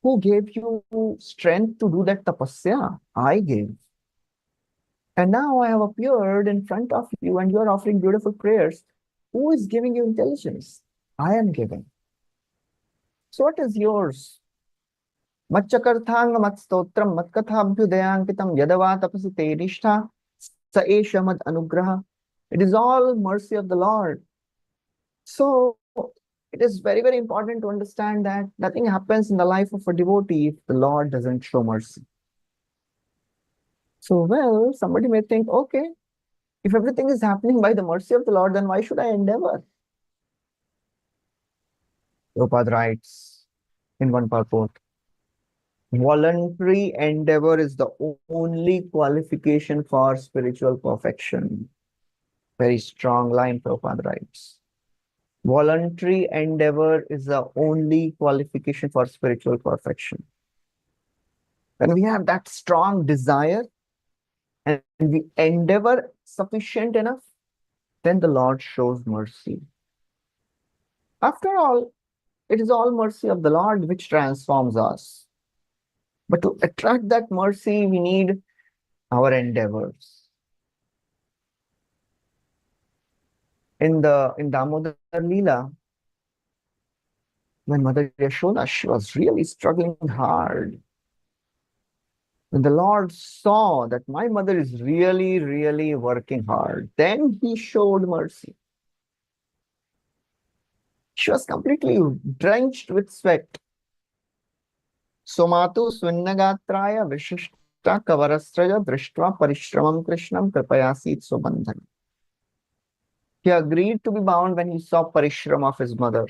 Who gave you strength to do that tapasya? I gave. And now I have appeared in front of you and you are offering beautiful prayers. Who is giving you intelligence? I am giving. So what is yours? Matchakarthanga matstotram matkathabhyudayankitam yadava tapasi te nishtha sa esha mad anugraha. It is all mercy of the Lord. So it is very, very important to understand that nothing happens in the life of a devotee if the Lord doesn't show mercy. So, well, somebody may think, okay, if everything is happening by the mercy of the Lord, then why should I endeavor? Prabhupada writes in one purport, voluntary endeavor is the only qualification for spiritual perfection. Very strong line, Prabhupada writes. Voluntary endeavor is the only qualification for spiritual perfection. When we have that strong desire and we endeavor sufficient enough, then the Lord shows mercy. After all, it is all mercy of the Lord which transforms us. But to attract that mercy, we need our endeavors. In Damodar Leela, when Mother Yashoda, she was really struggling hard. When the Lord saw that my mother is really, really working hard, then he showed mercy. She was completely drenched with sweat. Somatu Swinnagatraya Vishishta Kavarastraja Drishtva Parishramam Krishnam Kripayasit Subandhan. He agreed to be bound when he saw Parishram of his mother.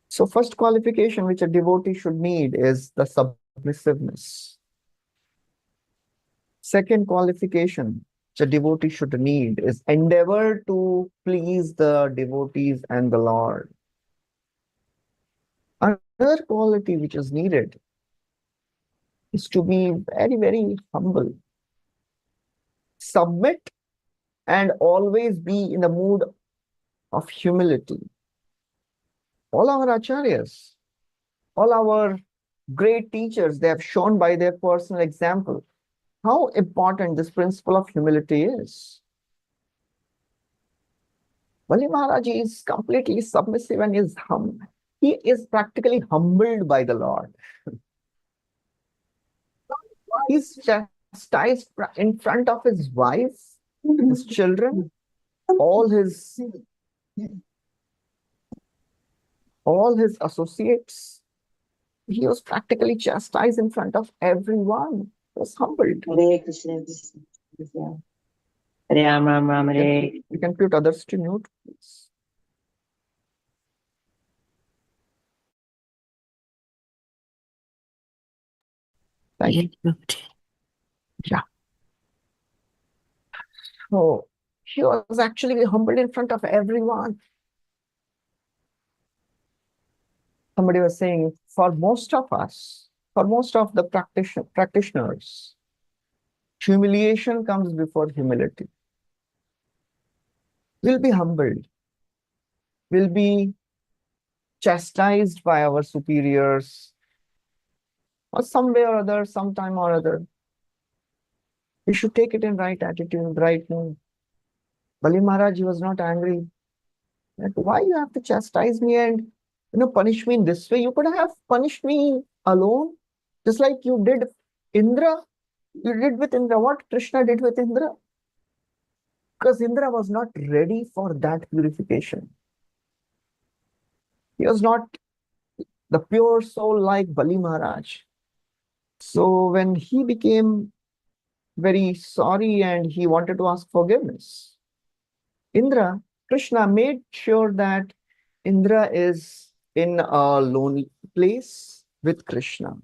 So first qualification which a devotee should need is the submissiveness. Second qualification which a devotee should need is endeavor to please the devotees and the Lord. Another quality which is needed is to be very, very humble. Submit and always be in the mood of humility. All our acharyas, all our great teachers, they have shown by their personal example how important this principle of humility is. Bali Maharaj is completely submissive and is humble. He is practically humbled by the Lord. He's chastised in front of his wife, his children, all his associates. He was practically chastised in front of everyone. He was humbled. Hare Krishna. Hare Ram Ram Ram Hare. You can put others to mute, please. Thank you. Yeah. So he was actually humbled in front of everyone. Somebody was saying, for most of us, for most of the practitioners, humiliation comes before humility. We'll be humbled. We'll be chastised by our superiors, or some way or other, sometime or other. We should take it in right attitude, right mood. Bali Maharaj, he was not angry. Like, why you have to chastise me and punish me in this way? You could have punished me alone, just like you did Indra. You did with Indra what Krishna did with Indra. Because Indra was not ready for that purification. He was not the pure soul like Bali Maharaj. So when he became very sorry and he wanted to ask forgiveness, Krishna made sure that Indra is in a lonely place with Krishna.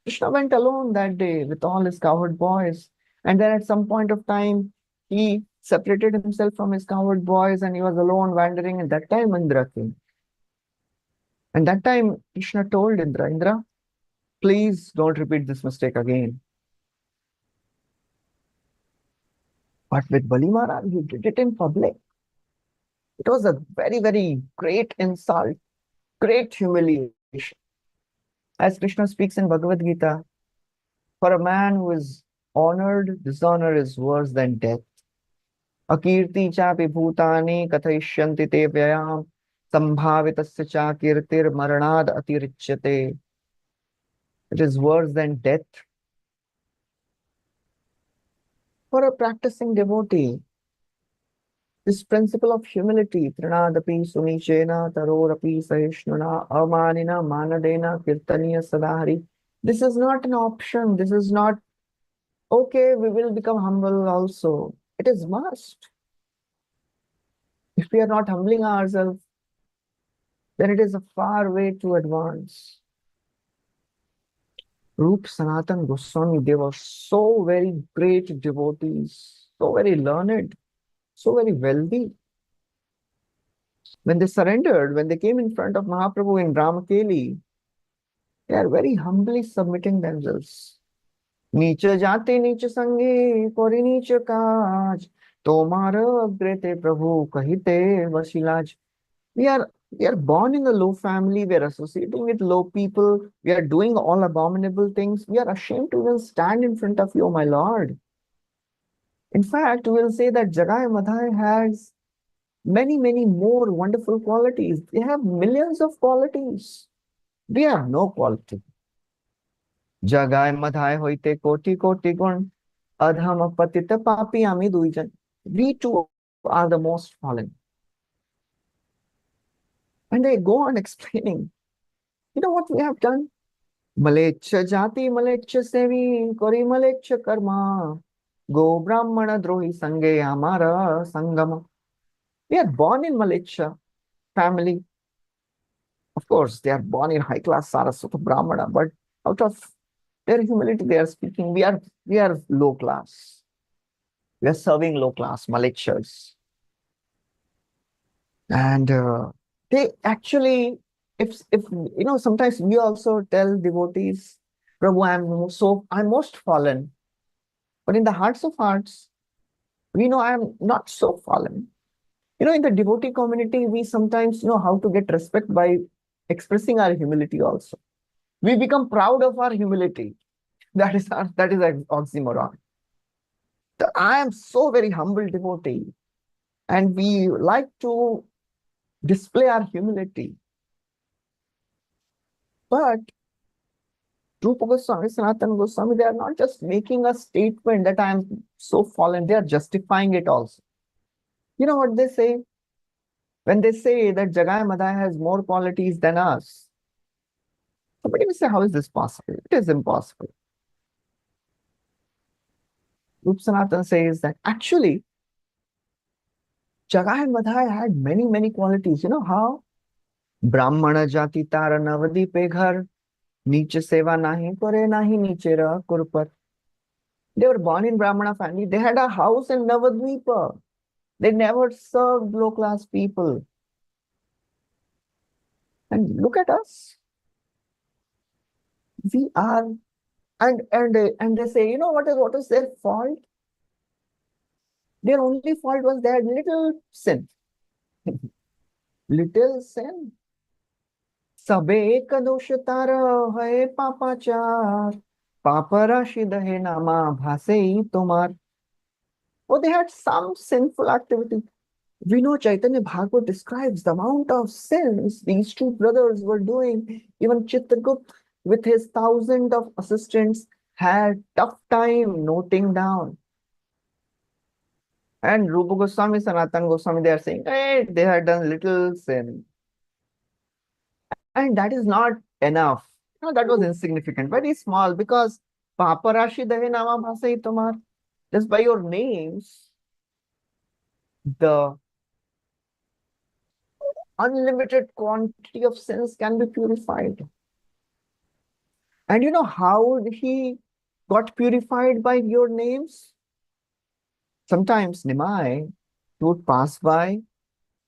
Krishna went alone that day with all his cowherd boys. And then at some point of time, he separated himself from his cowherd boys and he was alone wandering. And that time Indra came. And that time Krishna told Indra, please don't repeat this mistake again. But with Bali Maharaj, he did it in public. It was a very, very great insult, great humiliation. As Krishna speaks in Bhagavad Gita, for a man who is honored, dishonor is worse than death. Akirti chapi bhutani kathayishyanti te vyayam sambhavitasya cha kirtir maranad atirichyate. It is worse than death. For a practicing devotee, this principle of humility, trinadapi sunichena tarorapi sahishnuna amanina manadena kirtaniya sadahari, this is not an option. This is not Okay, we will become humble also. It is must. If we are not humbling ourselves, then it is a far way to advance. Rup Sanatan Goswami, they were so very great devotees, so very learned, so very wealthy. When they surrendered, when they came in front of Mahaprabhu in Ramakeli, they are very humbly submitting themselves. Nicha jate nicha sange kori nicha kaj, tomar agrete Prabhu kahite vasilaj. We are born in a low family, we are associating with low people, we are doing all abominable things. We are ashamed to even stand in front of you, oh my Lord. In fact, we will say that Jagai Madhai has many, many more wonderful qualities. They have millions of qualities. We have no quality. Jagai Madhai hoite koti koti gun, adham patita papi ami duijan. We too are the most fallen. And they go on explaining, you know what we have done? Malechha jati, malechha sevi, kori malechha karma, go brahmana drohi sange amara sangama. We are born in Malechha family. Of course, they are born in high class Saraswata Brahmana, but out of their humility, they are speaking, we are low class. We are serving low class Malechas. And they actually, if you know, sometimes we also tell devotees, Prabhu, I'm most fallen. But in the hearts of hearts, we know I am not so fallen. You know, in the devotee community, we sometimes know how to get respect by expressing our humility also. We become proud of our humility. That is an oxymoron. I am so very humble devotee, and we like to display our humility. But Rupa Goswami, Sanatana Goswami, they are not just making a statement that I am so fallen, they are justifying it also. You know what they say? When they say that Jagai Madhai has more qualities than us, somebody will say, how is this possible? It is impossible. Rup Sanatan says that actually, Jagai Madhai had many, many qualities. You know how? Brahmana jati tara navadi pe ghar, niche seva nahi kore nahi niche ra kurpat. They were born in Brahmana family. They had a house in Navadvipa. They never served low-class people. And look at us. We are, and they say, you know what is their fault? Their only fault was their little sin. Little sin. Sabe ek dosh tara hai papachar, paparashi dahe nama bhasei tomar. Oh, they had some sinful activity. We know Chaitanya Bhagavat describes the amount of sins these two brothers were doing. Even Chitragut, with his 1,000 of assistants, had tough time noting down. And Rupa Goswami, Sanatana Goswami, they are saying, hey, they had done little sin. And that is not enough. No, that was insignificant, very small, because Paparashi Dahe Nama Bhasai Tomar, just by your names, the unlimited quantity of sins can be purified. And you know how he got purified by your names? Sometimes Nimai, he would pass by,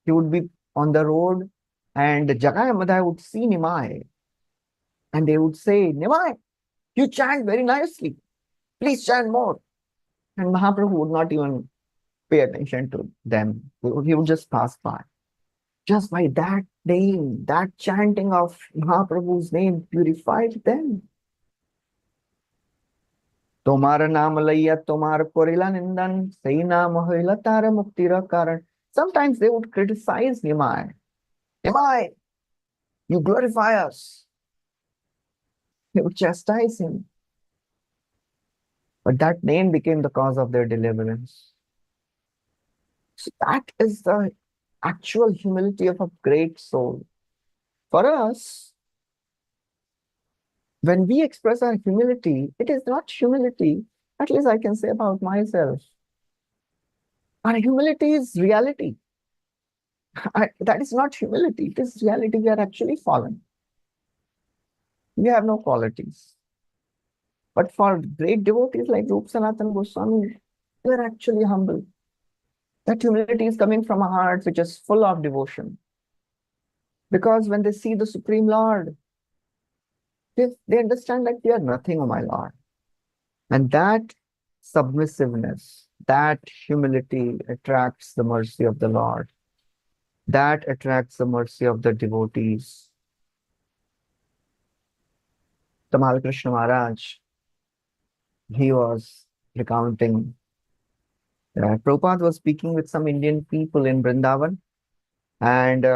he would be on the road, and Jagai Madhai would see Nimai, and they would say, Nimai, you chant very nicely. Please chant more. And Mahaprabhu would not even pay attention to them. He would just pass by. Just by that name, that chanting of Mahaprabhu's name purified them. Tomar naam laiya, tomar korila nindan, sai naam hoila tara muktira karan. Sometimes they would criticize Nimai. Nimai, you glorify us. They would chastise him. But that name became the cause of their deliverance. So that is the actual humility of a great soul. For us, when we express our humility, it is not humility At least I can say about myself. Our humility is reality. That is not humility. It is reality. We are actually fallen. We have no qualities. But for great devotees like Rup Sanatan Goswami, they are actually humble. That humility is coming from a heart which is full of devotion. Because when they see the Supreme Lord, they understand that they are nothing, oh my Lord. And that submissiveness, that humility attracts the mercy of the Lord. That attracts the mercy of the devotees. Tamal Krishna Maharaj, he was recounting that Prabhupada was speaking with some Indian people in Vrindavan, and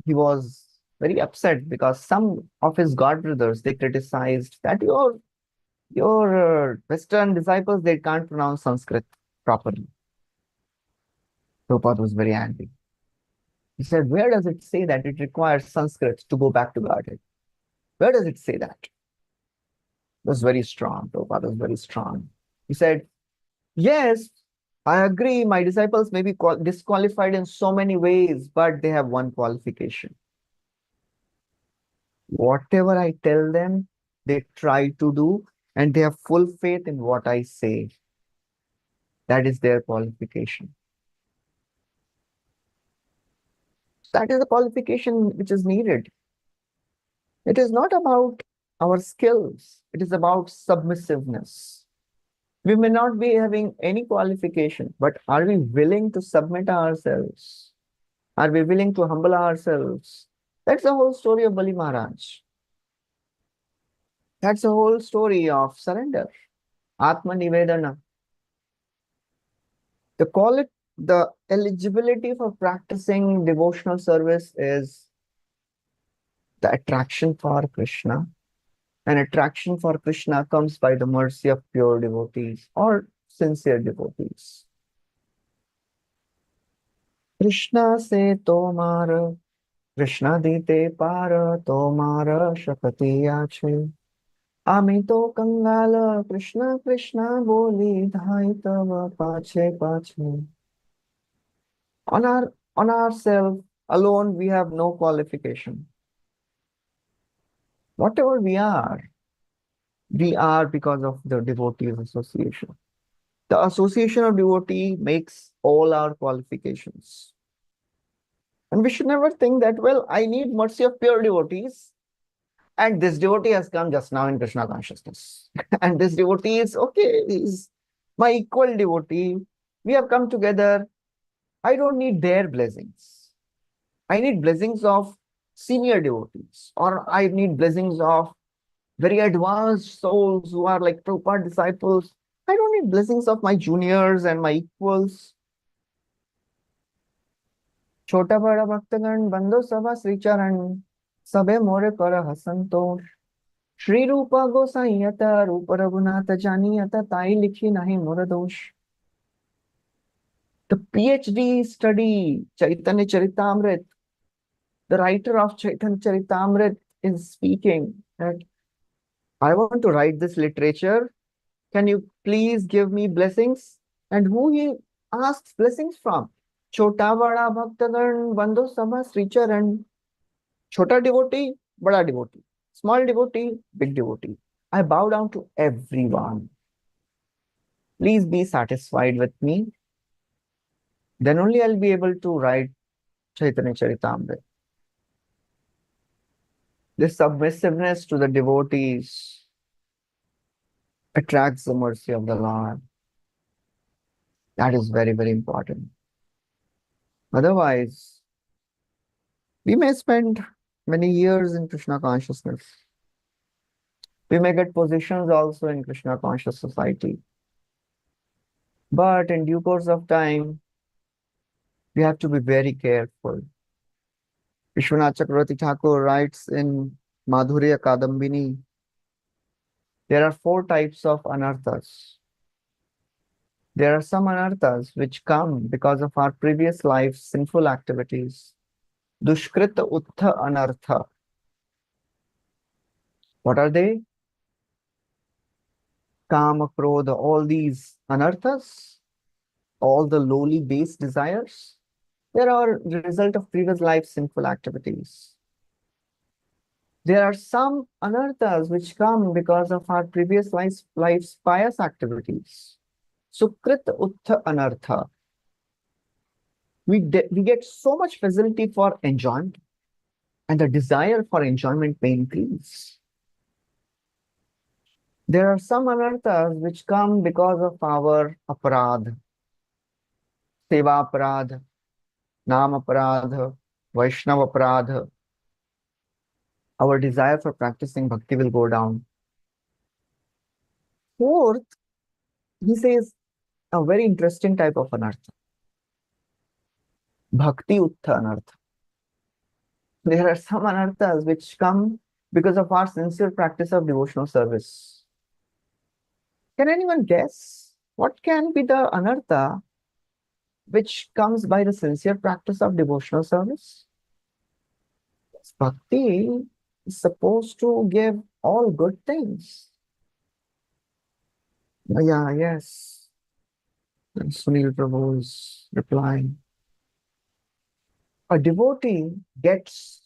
he was very upset because some of his god brothers, they criticized that your Western disciples, they can't pronounce Sanskrit properly. Prabhupada was very angry. He said, where does it say that it requires Sanskrit to go back to Godhead? Where does it say that? It was very strong. Prabhupada was very strong. He said, yes, I agree, my disciples may be disqualified in so many ways, but they have one qualification. Whatever I tell them, they try to do, and they have full faith in what I say. That is their qualification. That is the qualification which is needed. It is not about our skills. It is about submissiveness. We may not be having any qualification, but are we willing to submit ourselves? Are we willing to humble ourselves? That's the whole story of Bali Maharaj. That's the whole story of surrender. Atma Nivedana. The eligibility for practicing devotional service is the attraction for Krishna. And attraction for Krishna comes by the mercy of pure devotees or sincere devotees. Krishna se tomar, Krishna dite par, tomar shakati ache. Ami to kangala, Krishna Krishna boli, dhai tava pache pache. On ourselves alone, we have no qualification. Whatever we are because of the devotees association. The association of devotee makes all our qualifications. And we should never think that, well, I need mercy of pure devotees. And this devotee has come just now in Krishna consciousness. And this devotee is okay, he's my equal devotee. We have come together. I don't need their blessings. I need blessings of senior devotees, or I need blessings of very advanced souls who are like Prabhupada disciples. I don't need blessings of my juniors and my equals. Chota bada bhaktagan bando sabha sri charan sabe more kara hasantosh. Shri Rupa Gosaiyata Rupa Raghunatha Janiyata Tai Likhi Nahi Muradosh. The PhD study Chaitanya Charitamrit, the writer of Chaitanya Charitamrit is speaking that I want to write this literature. Can you please give me blessings? And who he asks blessings from? Chota Bada Bhaktagan Bando Sabha Sri Charan. Chota devotee, Bada devotee. Small devotee, big devotee. I bow down to everyone. Please be satisfied with me. Then only I'll be able to write Chaitanya Charitamrita. This submissiveness to the devotees attracts the mercy of the Lord. That is very, very important. Otherwise, we may spend many years in Krishna consciousness. We may get positions also in Krishna conscious society. But in due course of time, we have to be very careful. Vishwanath Chakravarti Thakur writes in Madhurya Kadambini, there are 4 types of anarthas. There are some anarthas which come because of our previous life's sinful activities. Dushkrita Uttha Anartha. What are they? Kama, Krodha, all these anarthas, all the lowly base desires, they are the result of previous life sinful activities. There are some anarthas which come because of our previous life's pious activities. Sukrit Uttha Anartha. We get so much facility for enjoyment, and the desire for enjoyment may increase. There are some anarthas which come because of our aparadha, seva aparadha, nam aparadha, Vaishnava aparadha. Our desire for practicing bhakti will go down. Fourth, he says a very interesting type of anartha. Bhakti Uttha Anartha. There are some anarthas which come because of our sincere practice of devotional service. Can anyone guess what can be the anartha which comes by the sincere practice of devotional service? Bhakti is supposed to give all good things. Yeah, yes. And Sunil Prabhu is replying. A devotee gets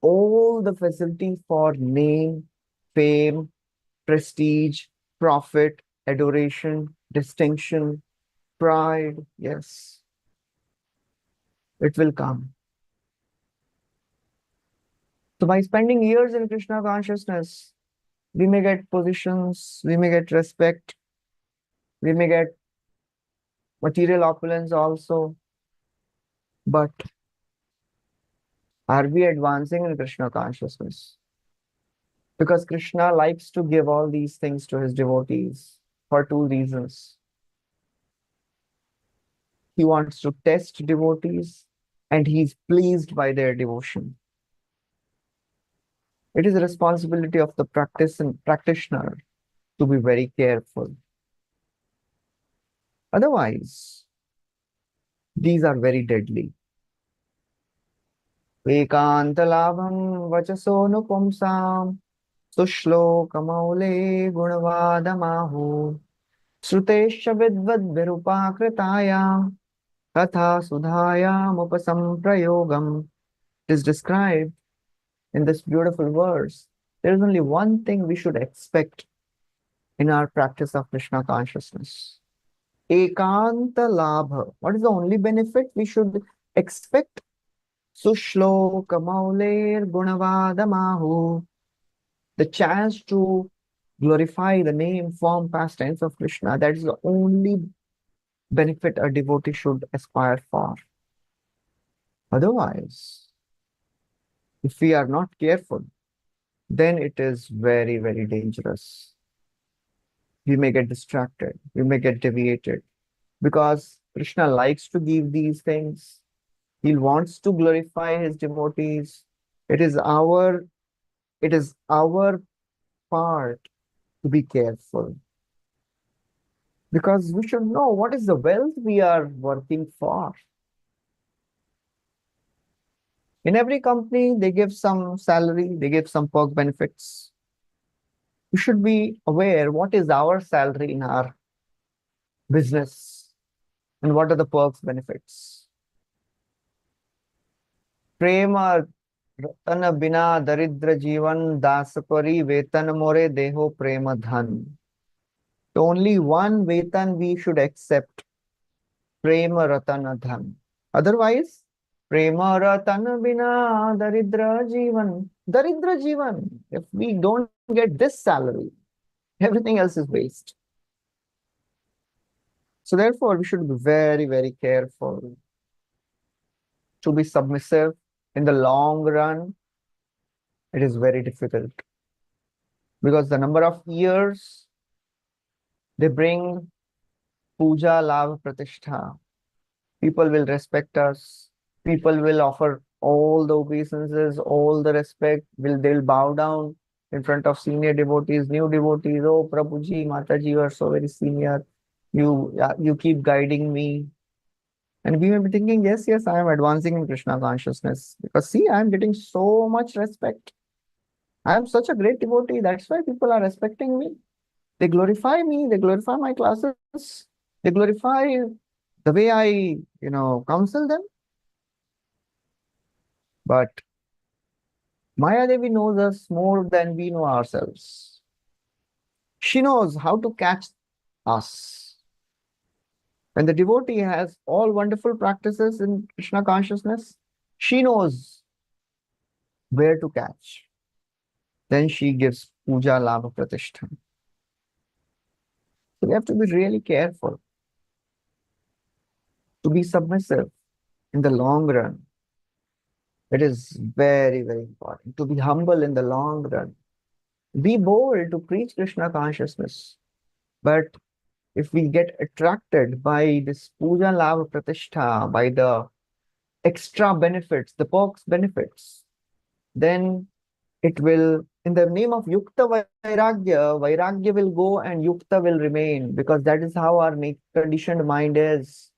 all the facility for name, fame, prestige, profit, adoration, distinction, pride. Yes, it will come. So by spending years in Krishna consciousness, we may get positions, we may get respect, we may get material opulence also. But are we advancing in Krishna consciousness? Because Krishna likes to give all these things to his devotees for two reasons. He wants to test devotees and he's pleased by their devotion. It is the responsibility of the practitioner to be very careful. Otherwise, these are very deadly. Ekantalabham vachasonupumsam sushlokamauले gunavadamahu srutesha vidvad virupakritayam katha sudhayam upasamprayogam. It is described in this beautiful verse. There is only one thing we should expect in our practice of Krishna consciousness. Ekanta labha. What is the only benefit we should expect? Sushloka mauler gunavadamahu. The chance to glorify the name, form, pastimes of Krishna. That is the only benefit a devotee should aspire for. Otherwise, if we are not careful, then it is very, very dangerous. We may get distracted, we may get deviated, because Krishna likes to give these things. He wants to glorify his devotees. It is our part to be careful. Because we should know what is the wealth we are working for. In every company, they give some salary, they give some perk benefits. We should be aware what is our salary in our business and what are the perks benefits. Prema ratan bina daridra jivan dasapari vetan more deho prema dhan. The only one vetan we should accept, prema ratana dhan. Otherwise, prema ratana bina daridra jivan. Daridra jivan. If we don't get this salary, everything else is waste. So therefore, we should be very, very careful to be submissive. In the long run, it is very difficult because the number of years they bring puja, lava, pratishtha. People will respect us. People will offer all the obeisances, all the respect. They'll bow down in front of senior devotees, new devotees. Oh, Prabhuji, Mataji, you are so very senior. You keep guiding me. And we may be thinking, yes, I am advancing in Krishna consciousness. Because see, I am getting so much respect. I am such a great devotee. That's why people are respecting me. They glorify me, they glorify my classes, they glorify the way I, counsel them. But Maya Devi knows us more than we know ourselves. She knows how to catch us. When the devotee has all wonderful practices in Krishna consciousness, she knows where to catch. Then she gives puja labha pratishtha. So we have to be really careful to be submissive in the long run. It is very, very important to be humble in the long run. Be bold to preach Krishna consciousness. But if we get attracted by this puja labha pratishtha, by the extra benefits, the perks benefits, then it will, in the name of Yukta Vairagya, Vairagya will go and Yukta will remain, because that is how our conditioned mind is.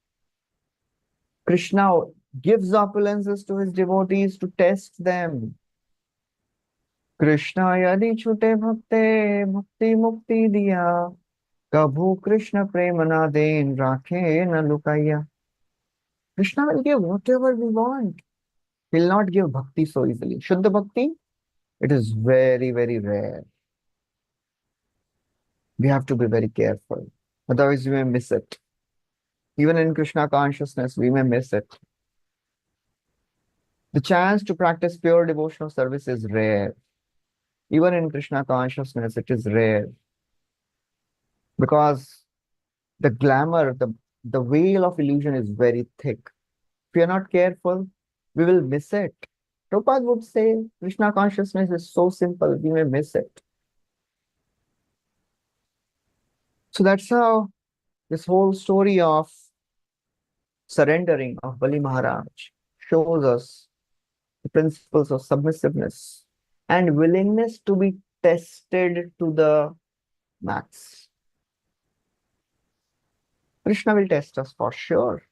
Krishna gives opulences to his devotees to test them. Krishna yadi chute bhakte bhakti mukti diya, kabhu Krishna premana den rakhe na lukaya. Krishna will give whatever we want. He'll not give bhakti so easily. Shuddha bhakti, it is very, very rare. We have to be very careful. Otherwise, we may miss it. Even in Krishna consciousness, we may miss it. The chance to practice pure devotional service is rare. Even in Krishna consciousness, it is rare. Because the glamour, the veil of illusion is very thick. If we are not careful, we will miss it. Prabhupada would say, Krishna consciousness is so simple, we may miss it. So that's how this whole story of surrendering of Bali Maharaj shows us the principles of submissiveness and willingness to be tested to the max. Krishna will test us for sure.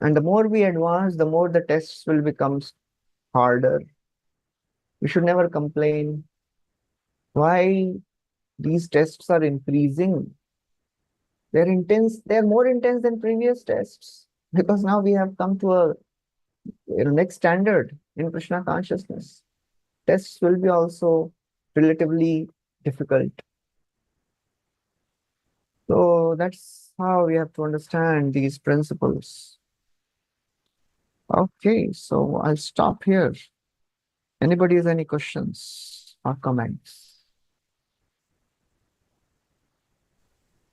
And the more we advance, the more the tests will become harder. We should never complain why these tests are increasing. They're intense, they're more intense than previous tests, because now we have come to a next standard in Krishna consciousness. Tests will be also relatively difficult. So that's how we have to understand these principles. Okay, so I'll stop here. Anybody has any questions or comments?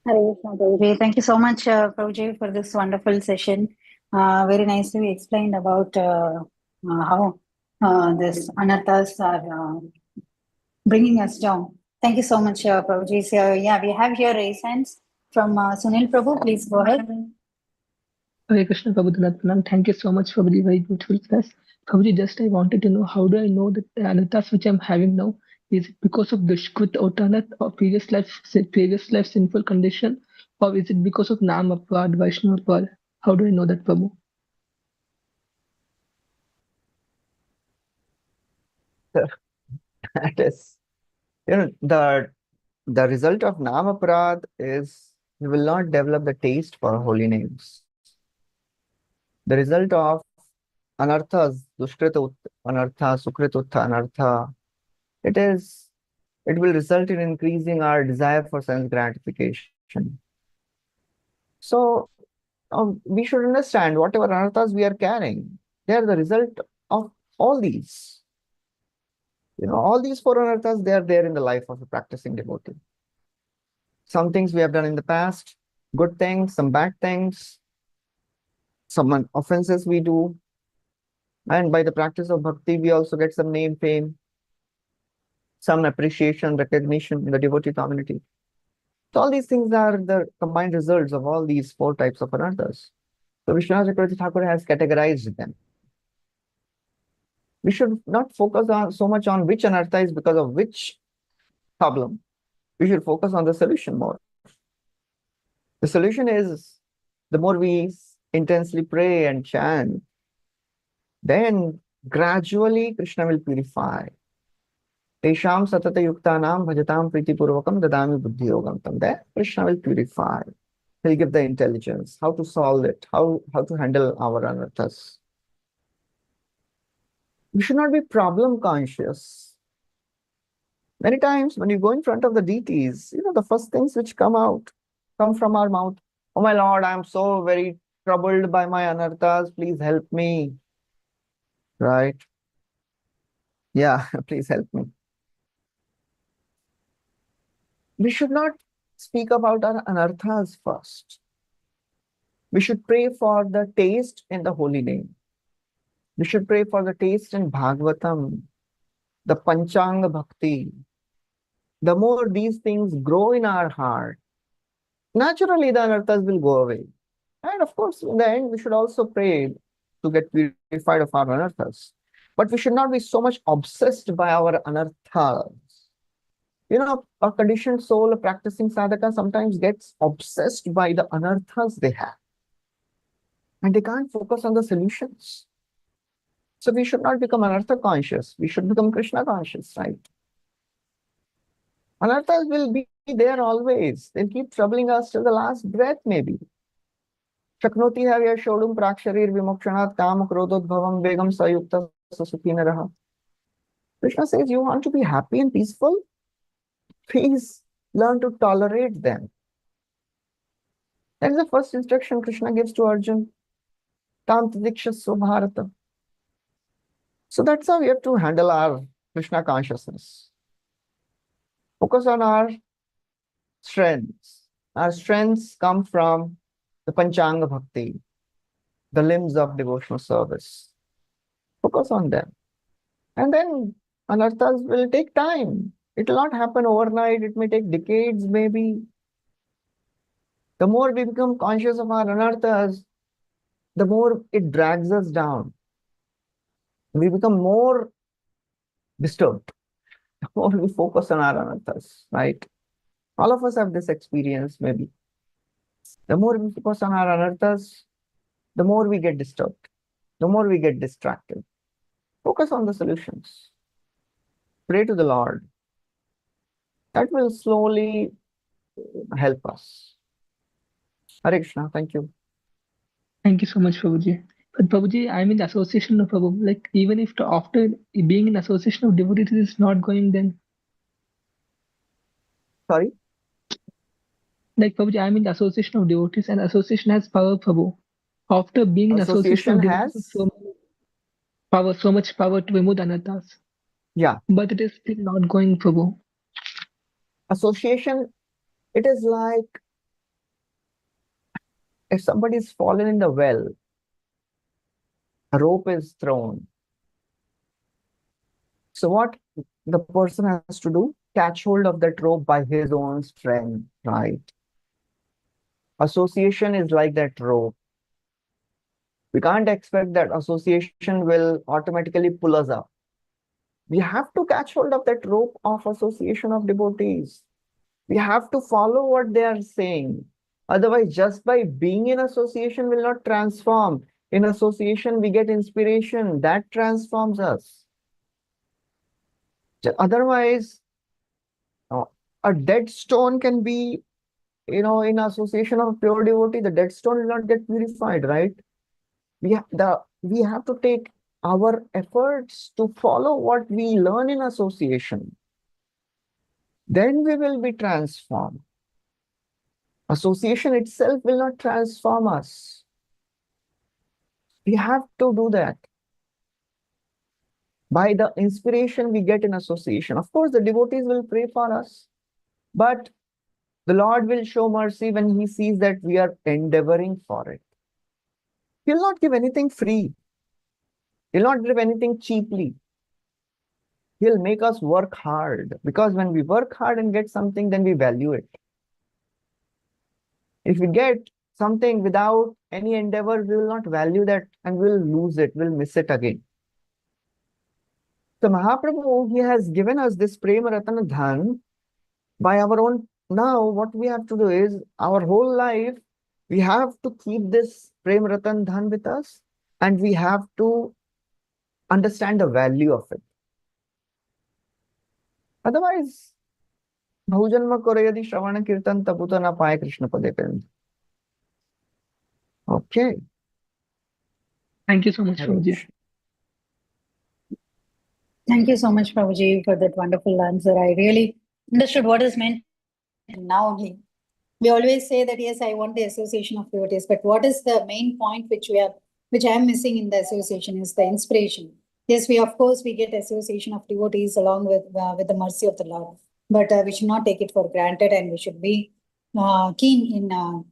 Hare Krishna, Prabhuji. Thank you so much, Prabhuji, for this wonderful session. Very nicely explained about how this anarthas are bringing us down. Thank you so much, Prabhuji. So, yeah, we have here raised hands from Sunil Prabhu. Please go ahead. Hare Krishna, Prabhupada Pranam. Thank you so much for the very beautiful class. Prabhuji, just I wanted to know, how do I know that the anarthas which I'm having now, is it because of Dushkrit Otanat or previous life sinful condition, or is it because of Nam Apad, Vaishnava Apad? How do I know that, Prabhu? That is, the result of Namaprad is you will not develop the taste for holy names. The result of anarthas, dushkrita anartha, sukrita anartha, it will result in increasing our desire for sense gratification. So we should understand whatever anarthas we are carrying, they are the result of all these. All these four anarthas, they are there in the life of a practicing devotee. Some things we have done in the past, good things, some bad things, some offenses we do. And by the practice of bhakti, we also get some name, fame, some appreciation, recognition in the devotee community. So all these things are the combined results of all these four types of anarthas. So Vishwanath Chakravarti Thakur has categorized them. We should not focus on so much on which anartha is because of which problem. We should focus on the solution more. The solution is, the more we intensely pray and chant, then gradually Krishna will purify. Tesham satata yuktanam bhajatam pritipurvakam dadami buddhi yogam tam. There, Krishna will purify. He'll give the intelligence, how to solve it, how to handle our anarthas. We should not be problem conscious. Many times when you go in front of the deities, the first things which come from our mouth. Oh my Lord, I am so very troubled by my anarthas. Please help me. Right? Yeah, please help me. We should not speak about our anarthas first. We should pray for the taste in the holy name. We should pray for the taste in Bhagavatam, the Panchanga Bhakti. The more these things grow in our heart, naturally the anarthas will go away. And of course, in the end, we should also pray to get purified of our anarthas. But we should not be so much obsessed by our anarthas. A conditioned soul, a practicing sadhaka sometimes gets obsessed by the anarthas they have. And they can't focus on the solutions. So we should not become anartha conscious. We should become Krishna conscious, right? Anarthas will be there always. They'll keep troubling us till the last breath, maybe. Shaknoti havya shodum praksharir vimokshanat kam krododbhavam begam sayukta sasukhina raha. Krishna says, you want to be happy and peaceful? Please learn to tolerate them. That is the first instruction Krishna gives to Arjuna. Tam tadikshasva bharata. So that's how we have to handle our Krishna consciousness. Focus on our strengths. Our strengths come from the Panchanga Bhakti, the limbs of devotional service. Focus on them. And then anarthas will take time. It will not happen overnight. It may take decades, maybe. The more we become conscious of our anarthas, the more it drags us down. We become more disturbed. The more we focus on our anarthas, right? All of us have this experience, maybe. The more we focus on our anarthas, the more we get disturbed, the more we get distracted. Focus on the solutions. Pray to the Lord. That will slowly help us. Hare Krishna, thank you. Thank you so much, Prabhuji. But Prabhuji, I'm in the association of Prabhu. Like, even if after being in association of devotees is not going, then Sorry? like Prabhuji, I'm in the association of devotees, and association has power, Prabhu. After being in association of devotees, has so much power to remove the anarthas. Yeah. But it is still not going, Prabhu. Association, it is like if somebody is fallen in the well, a rope is thrown. So what the person has to do? Catch hold of that rope by his own strength, right? Association is like that rope. We can't expect that association will automatically pull us up. We have to catch hold of that rope of association of devotees. We have to follow what they are saying. Otherwise, just by being in association will not transform. In association, we get inspiration. That transforms us. Otherwise, a dead stone can be, in association of pure devotee, the dead stone will not get purified, right? We have to take our efforts to follow what we learn in association. Then we will be transformed. Association itself will not transform us. We have to do that. By the inspiration we get in association. Of course, the devotees will pray for us, but the Lord will show mercy when He sees that we are endeavoring for it. He'll not give anything free. He'll not give anything cheaply. He'll make us work hard, because when we work hard and get something, then we value it. If we get something without any endeavor, we will not value that and we'll lose it, we'll miss it again. So Mahaprabhu, he has given us this Prema Ratana Dhan by our own. Now what we have to do is, our whole life, we have to keep this Prema Ratana Dhan with us, and we have to understand the value of it. Otherwise, Bhujanma kore yadi Shravana Kirtan tabuta na paye Krishna pade pend. Okay. Thank you so much, Hare Prabhuji. Krishna. Thank you so much, Prabhuji, for that wonderful answer. I really understood what is meant now only. We always say that, yes, I want the association of devotees, but what is the main point which I am missing in the association is the inspiration. Yes, of course, we get association of devotees along with the mercy of the Lord, but we should not take it for granted, and we should be keen in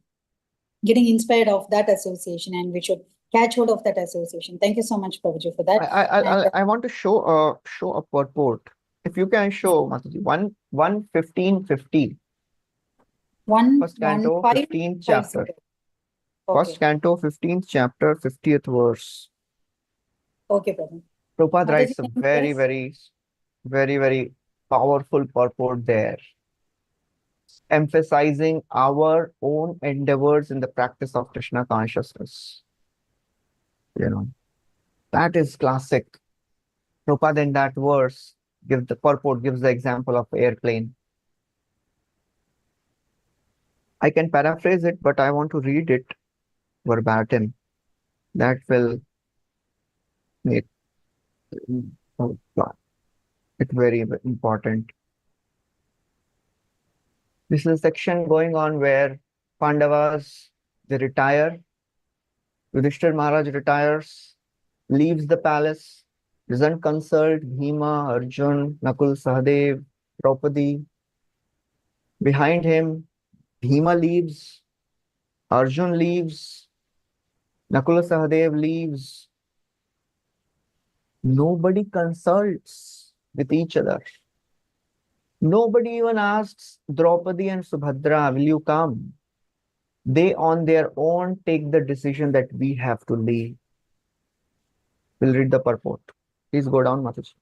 getting inspired of that association, and we should catch hold of that association. Thank you so much, Prabhuji, for that. I want to show a purport. If you can show, Mataji, 1:15:50. First canto, 15th chapter. First canto, 15th chapter, 50th verse. Okay, Prabhu. Prabhupada writes Mataji, a can you very, please? very powerful purport there, emphasizing our own endeavors in the practice of Krishna consciousness. That is classic. Prabhupada in that verse gives the example of airplane. I can paraphrase it, but I want to read it verbatim. That will make it very important. This is a section going on where Pandavas, they retire. Yudhishthir Maharaj retires, leaves the palace, doesn't consult Bhima, Arjun, Nakul, Sahadev, Draupadi. Behind him, Bhima leaves, Arjun leaves, Nakula Sahadev leaves. Nobody consults with each other. Nobody even asks Draupadi and Subhadra, will you come? They on their own take the decision that we have to leave. We'll read the purport. Please go down, Mataji.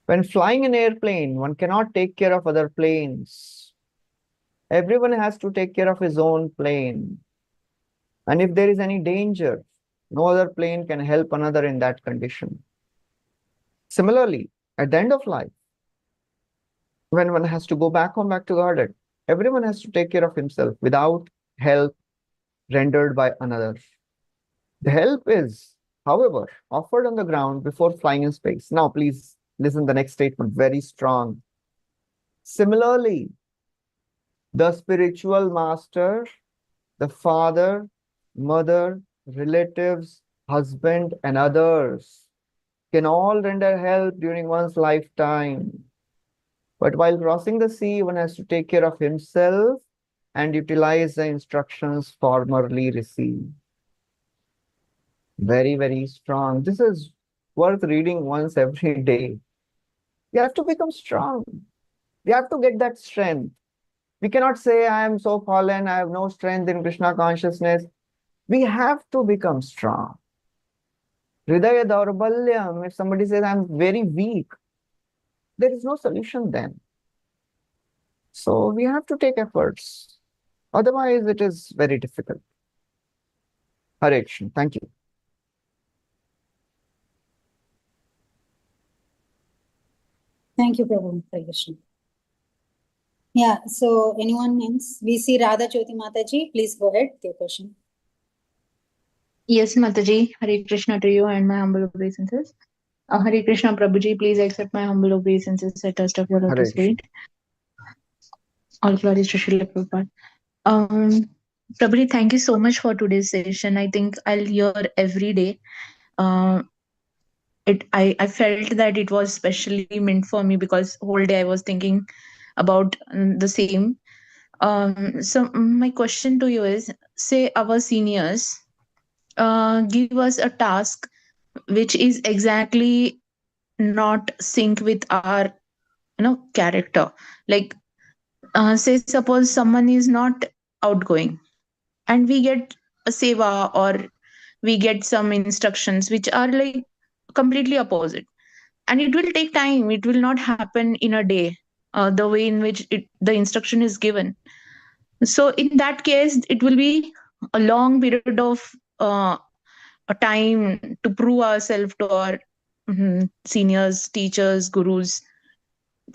When flying an airplane, one cannot take care of other planes. Everyone has to take care of his own plane. And if there is any danger, no other plane can help another in that condition. Similarly, at the end of life, when one has to go back home, back to Godhead, everyone has to take care of himself without help rendered by another. The help is, however, offered on the ground before flying in space. Now, please listen to the next statement, very strong. Similarly, the spiritual master, the father, mother, relatives, husband, and others can all render help during one's lifetime. But while crossing the sea, one has to take care of himself and utilize the instructions formerly received. Very strong. This is worth reading once every day. We have to become strong. We have to get that strength. We cannot say, I am so fallen, I have no strength in Krishna consciousness. We have to become strong. Hridaya Daurbalyam, if somebody says, I'm very weak, there is no solution then. So we have to take efforts. Otherwise, it is very difficult. Hare Krishna. Thank you. Thank you, Prabhu. Hare Krishna. Yeah, so anyone else? We see Radha Jyoti Mataji. Please go ahead with your question. Yes, Mataji. Hare Krishna to you and my humble obeisances. Hare Krishna, Prabhuji. Please accept my humble obeisances at trust of your Hare lotus Krishna. feet. All glories to Srila Prabhupada. Prabhuji, thank you so much for today's session. I think I'll hear every day. I felt that it was specially meant for me because whole day I was thinking about the same. So my question to you is, say our seniors give us a task which is exactly not sync with our character. Like say suppose someone is not outgoing and we get a seva or we get some instructions which are like completely opposite, and it will take time, it will not happen in a day, the way in which the instruction is given. So in that case it will be a long period of a time to prove ourselves to our seniors, teachers, gurus,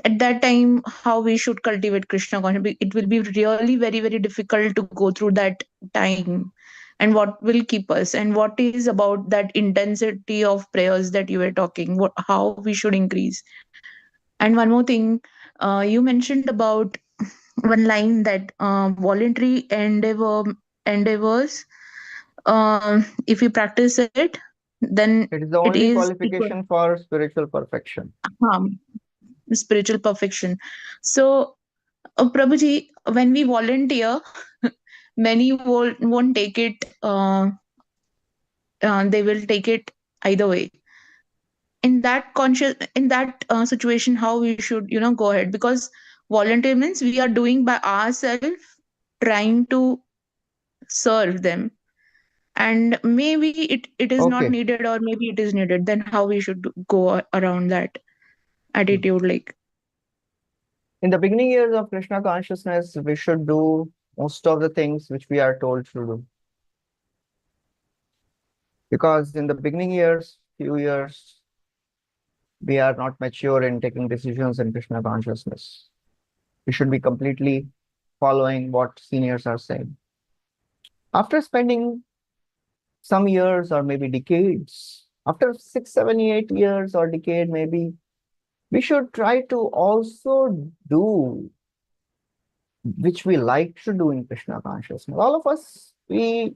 at that time, how we should cultivate Krishna consciousness. It will be really very, very difficult to go through that time. And what will keep us? And what is about that intensity of prayers that you were talking? How we should increase? And one more thing, you mentioned about one line that voluntary endeavors, if you practice it, then It is the it only is equal. qualification for spiritual perfection. Spiritual perfection. So, Prabhuji, when we volunteer, many won't take it. They will take it either way. In that situation, how we should go ahead, because volunteer means we are doing by ourselves, trying to serve them, and maybe it is not Okay. needed, or maybe it is needed. Then how we should go around that attitude, like. In the beginning years of Krishna consciousness, we should do most of the things which we are told to do. Because in the beginning years, few years, we are not mature in taking decisions in Krishna consciousness. We should be completely following what seniors are saying. After spending some years or maybe decades, after 6, 7, 8 years or decade maybe, we should try to also do which we like to do in Krishna consciousness. All of us, we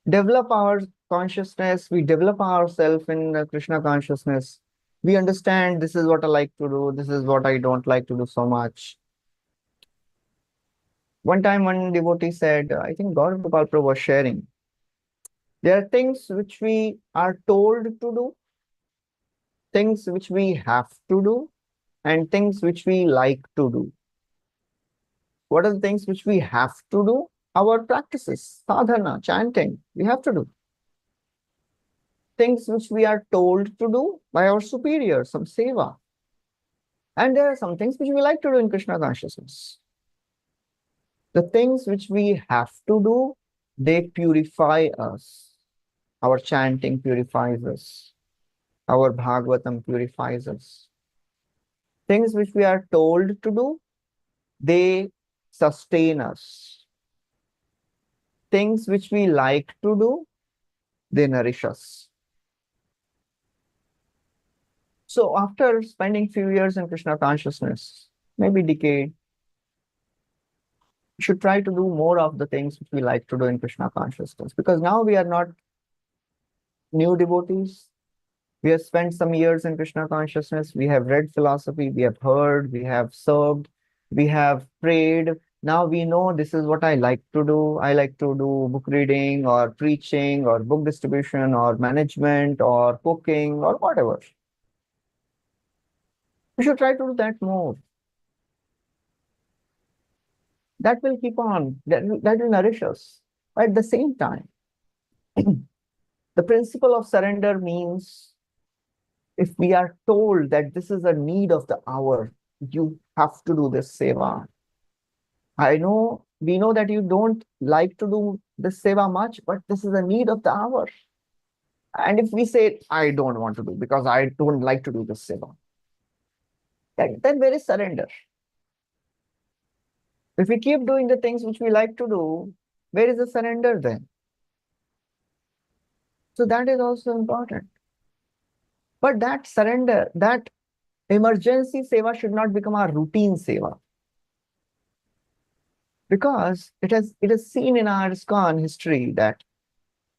develop our consciousness, we develop ourselves in Krishna consciousness. We understand this is what I like to do, this is what I don't like to do so much. One time, one devotee said, I think Gaur Vilas was sharing, there are things which we are told to do, things which we have to do, and things which we like to do. What are the things which we have to do? Our practices, sadhana, chanting, we have to do. Things which we are told to do by our superiors, some seva. And there are some things which we like to do in Krishna consciousness. The things which we have to do, they purify us. Our chanting purifies us. Our Bhagavatam purifies us. Things which we are told to do, they sustain us. Things which we like to do, they nourish us. So after spending few years in Krishna consciousness, maybe decade, we should try to do more of the things which we like to do in Krishna consciousness. Because now we are not new devotees. We have spent some years in Krishna consciousness. We have read philosophy, we have heard, we have served, we have prayed. Now we know this is what I like to do. I like to do book reading or preaching or book distribution or management or cooking or whatever. We should try to do that more. That will keep on, that will nourish us. But at the same time, the principle of surrender means if we are told that this is a need of the hour, you have to do this seva. We know that you don't like to do this seva much, but this is a need of the hour. And if we say, I don't want to do because I don't like to do this seva, then where is surrender? If we keep doing the things which we like to do, where is the surrender then? So that is also important. But that surrender, that emergency seva should not become our routine seva. Because it is seen in our ISKCON history that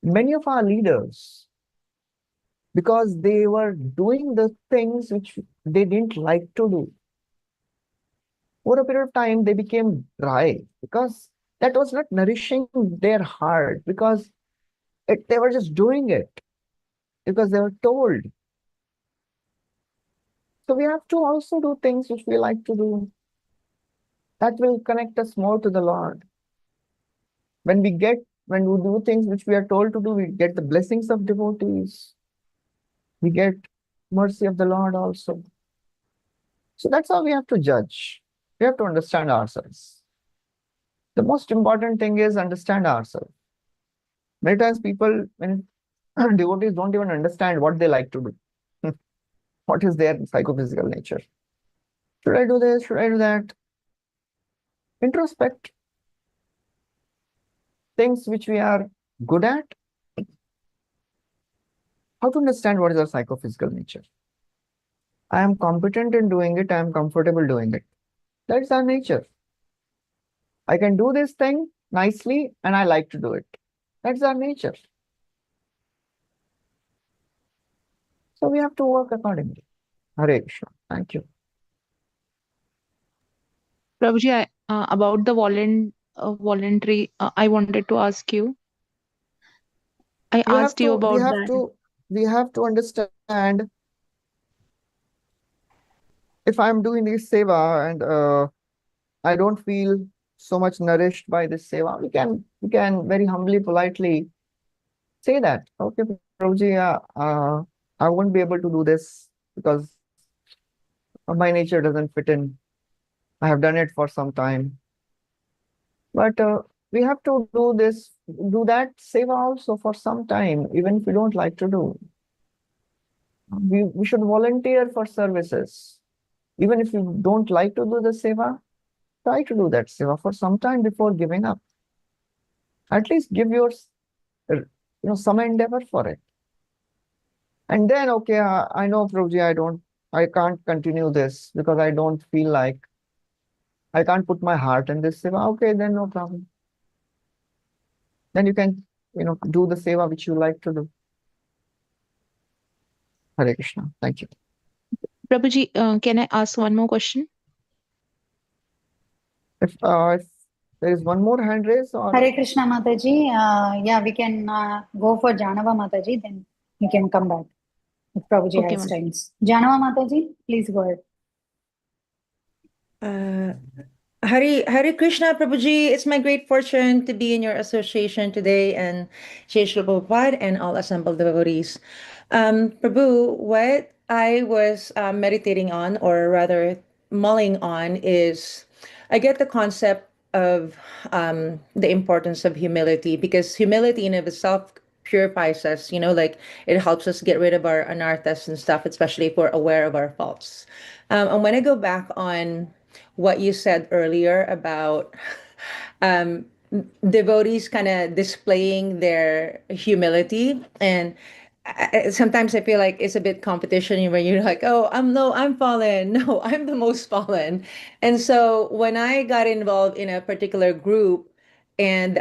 many of our leaders, because they were doing the things which they didn't like to do, over a period of time, they became dry because that was not nourishing their heart, because they were just doing it because they were told. So we have to also do things which we like to do. That will connect us more to the Lord. When we do things which we are told to do, we get the blessings of devotees. We get mercy of the Lord also. So that's how we have to judge. We have to understand ourselves. The most important thing is understand ourselves. Many times people, when devotees don't even understand what they like to do. What is their psychophysical nature? Should I do this? Should I do that? Introspect things which we are good at. How to understand what is our psychophysical nature? I am competent in doing it. I am comfortable doing it. That's our nature. I can do this thing nicely and I like to do it. That's our nature. So we have to work accordingly. Hare Krishna. Thank you. Prabhuji, about the voluntary, I wanted to ask you. I asked you about that. We have to understand if I'm doing this seva and I don't feel so much nourished by this seva, we can very humbly, politely say that, okay, Prabhuji, I won't be able to do this because my nature doesn't fit in. I have done it for some time. But we have to do that seva also for some time, even if we don't like to do. We should volunteer for services. Even if you don't like to do the seva, try to do that seva for some time before giving up. At least give your some endeavor for it. And then, okay, I know, Prabhuji, I can't continue this because I don't feel like I can't put my heart in this seva. Okay, then no problem. Then you can, do the seva which you like to do. Hare Krishna. Thank you. Prabhuji, can I ask one more question? If there is one more hand raise or Hare Krishna Mataji. Yeah, we can go for Janava Mataji, then we can come back if Prabhuji Okay, has ma'am. times. Janava Mataji, please go ahead. Hare Krishna, Prabhuji. It's my great fortune to be in your association today, and Shri Srila Prabhupada and all assembled devotees. Prabhu, what I was meditating on, or rather mulling on, is I get the concept of the importance of humility, because humility in of itself purifies us, like it helps us get rid of our anarthas and stuff, especially if we're aware of our faults. And when I go back on what you said earlier about um, devotees kind of displaying their humility, and sometimes I feel like it's a bit competition where you're like, oh, I'm fallen. No, I'm the most fallen. And so when I got involved in a particular group and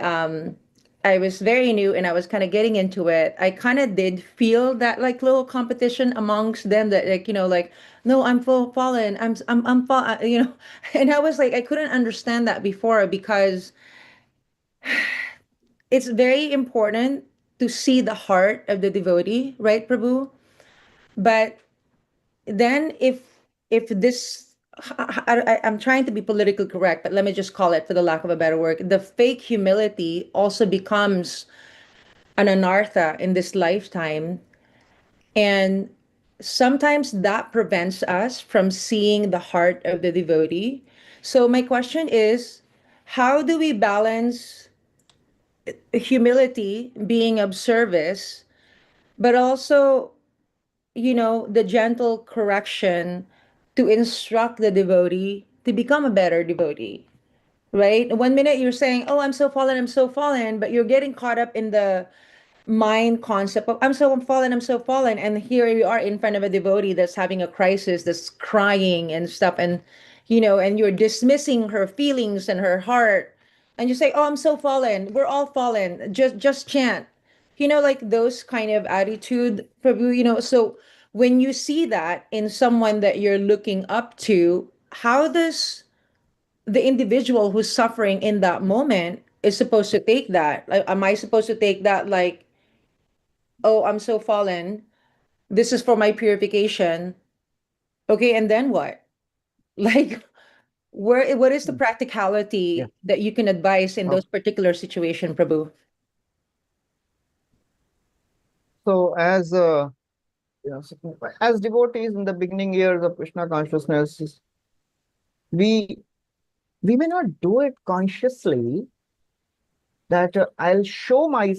I was very new and I was kind of getting into it, I kind of did feel that like little competition amongst them, that like, like, no, I'm fallen. I'm fall, and I was like, I couldn't understand that before, because it's very important to see the heart of the devotee, right, Prabhu? But then if this, I'm trying to be politically correct, but let me just call it, for the lack of a better word, the fake humility also becomes an anartha in this lifetime, and sometimes that prevents us from seeing the heart of the devotee. So my question is, how do we balance humility, being of service, but also, the gentle correction to instruct the devotee to become a better devotee, right? One minute you're saying, oh, I'm so fallen, but you're getting caught up in the mind concept of I'm so fallen. And here you are in front of a devotee that's having a crisis, that's crying and stuff. And, and you're dismissing her feelings and her heart. And you say, oh, I'm so fallen. We're all fallen. Just chant. Like those kind of attitude, Prabhu, so when you see that in someone that you're looking up to, how does the individual who's suffering in that moment is supposed to take that? Like, am I supposed to take that like, oh, I'm so fallen. This is for my purification. Okay, and then what? Like, what is the practicality that you can advise in those particular situation, Prabhu? So as devotees in the beginning years of Krishna consciousness, we may not do it consciously, that I'll show my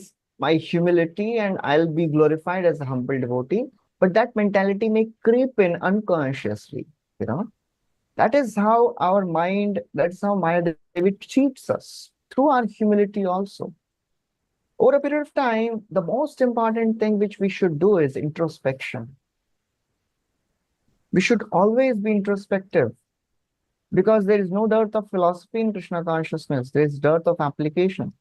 humility and I'll be glorified as a humble devotee. but that mentality may creep in unconsciously, you know. That is how our mind, that's how Maya Devi cheats us, through our humility also. Over a period of time, the most important thing which we should do is introspection. We should always be introspective, because there is no dearth of philosophy in Krishna consciousness. There is dearth of application.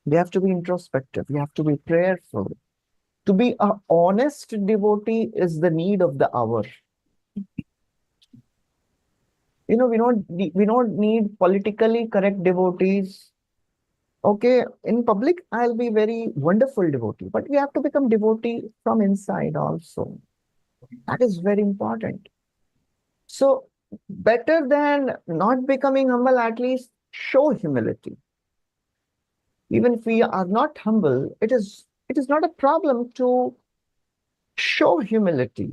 We have to be introspective. We have to be prayerful. To be an honest devotee is the need of the hour. You know, we don't need politically correct devotees. Okay, in public, I'll be very wonderful devotee, but we have to become devotee from inside also. That is very important. So better than not becoming humble, at least show humility. Even if we are not humble, it is not a problem to show humility.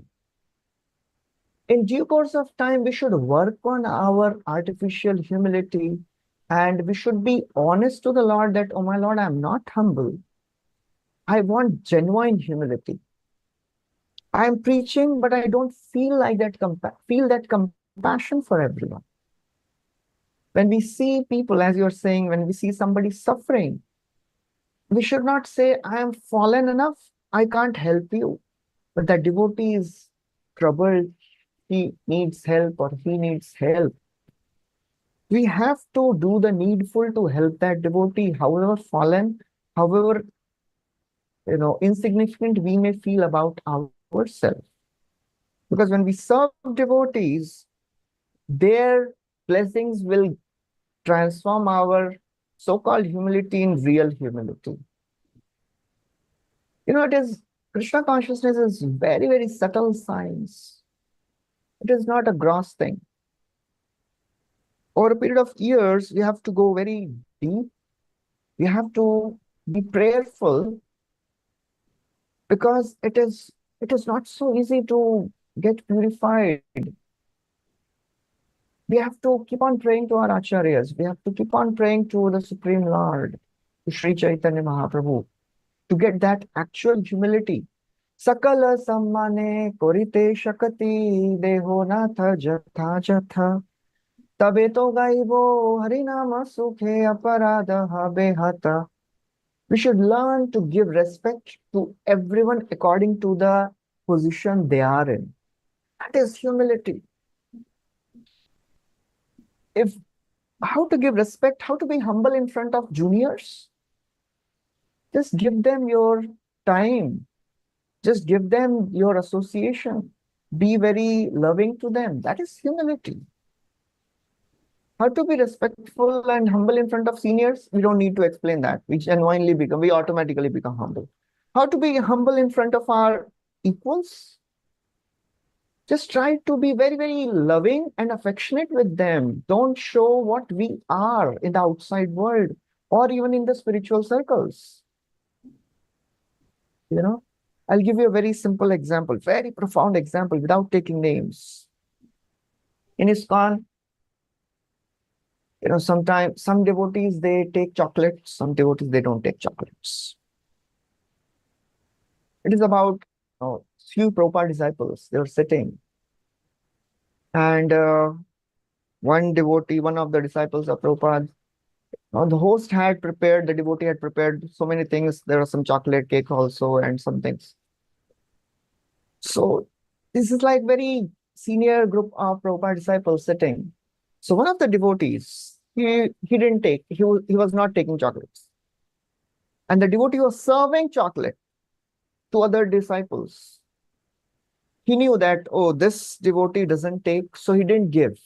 In due course of time, we should work on our artificial humility, and we should be honest to the Lord that, oh my Lord, I'm not humble. I want genuine humility. I'm preaching, but I don't feel like that compassion for everyone. When we see people, as you're saying, when we see somebody suffering, we should not say, I am fallen enough, I can't help you. But that devotee is troubled, he needs help or he needs help. We have to do the needful to help that devotee, however fallen, however insignificant we may feel about ourselves. Because when we serve devotees, their blessings will transform our so-called humility in real humility. Krishna consciousness is very, very subtle science. It is not a gross thing. Over a period of years, we have to go very deep. We have to be prayerful, because it is not so easy to get purified. We have to keep on praying to our acharyas. We have to keep on praying to the Supreme Lord, to Sri Chaitanya Mahaprabhu, to get that actual humility. Sakala sammane korite shakati deho natha jatha jatha tabeto gaibo harinama sukhe aparadaha behata. We should learn to give respect to everyone according to the position they are in. That is humility. How to give respect, how to be humble in front of juniors? Just give them your time. Just give them your association. Be very loving to them. That is humility. How to be respectful and humble in front of seniors? We don't need to explain that. We automatically become humble. How to be humble in front of our equals? Just try to be very, very loving and affectionate with them. Don't show what we are in the outside world or even in the spiritual circles. I'll give you a very simple example, very profound example without taking names. In ISKCON, sometimes some devotees, they take chocolates, some devotees, they don't take chocolates. It is about few Prabhupada disciples. They were sitting, and one devotee, one of the disciples of Prabhupada, the host had prepared, the devotee had prepared so many things. There was some chocolate cake also and some things. So this is like very senior group of Prabhupada disciples sitting. So one of the devotees, he didn't take, he was not taking chocolates. And the devotee was serving chocolate to other disciples. He knew that, oh, this devotee doesn't take, so he didn't give.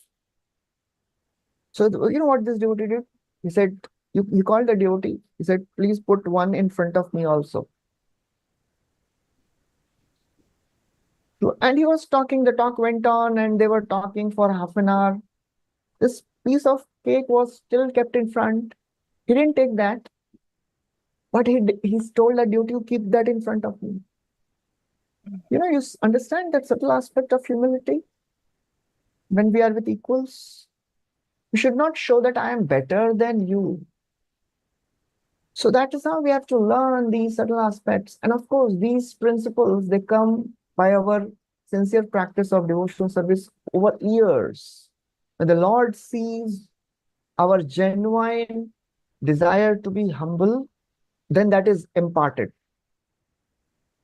So you know what this devotee did? He said, he called the devotee. He said, please put one in front of me also. And he was talking, the talk went on, and they were talking for half an hour. This piece of cake was still kept in front. He didn't take that. But he's told the devotee to keep that in front of me. You understand that subtle aspect of humility? When we are with equals, we should not show that I am better than you. So that is how we have to learn these subtle aspects. And of course, these principles, they come by our sincere practice of devotional service over years. When the Lord sees our genuine desire to be humble, then that is imparted.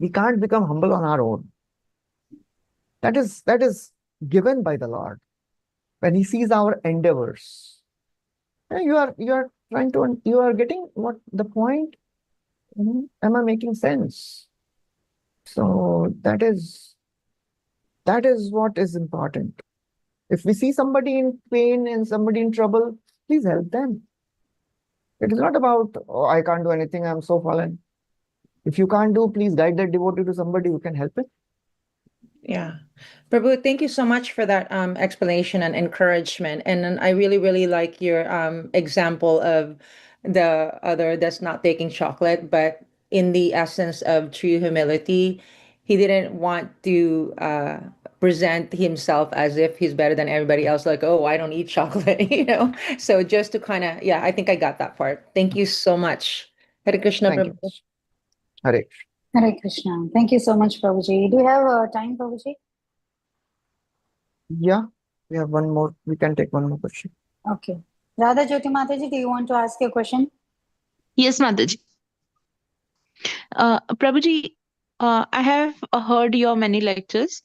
We can't become humble on our own. That is given by the Lord. When He sees our endeavors, you are getting what the point. Am I making sense? So that is what is important. If we see somebody in pain and somebody in trouble, please help them. It is not about, oh, I can't do anything, I'm so fallen. If you can't do, please guide that devotee to somebody who can help it. Yeah. Prabhu, thank you so much for that explanation and encouragement. And then I really, really like your example of the other that's not taking chocolate, but in the essence of true humility, he didn't want to present himself as if he's better than everybody else, like, oh, I don't eat chocolate, So just to kind of, yeah, I think I got that part. Thank you so much. Hare Krishna, Thank Prabhu. you. Hare. Hare Krishna. Thank you so much, Prabhuji. Do you have time, Prabhuji? Yeah, we have one more. We can take one more question. Okay. Radha Jyoti Mataji, do you want to ask a question? Yes, Mataji. Prabhuji, I have heard your many lectures.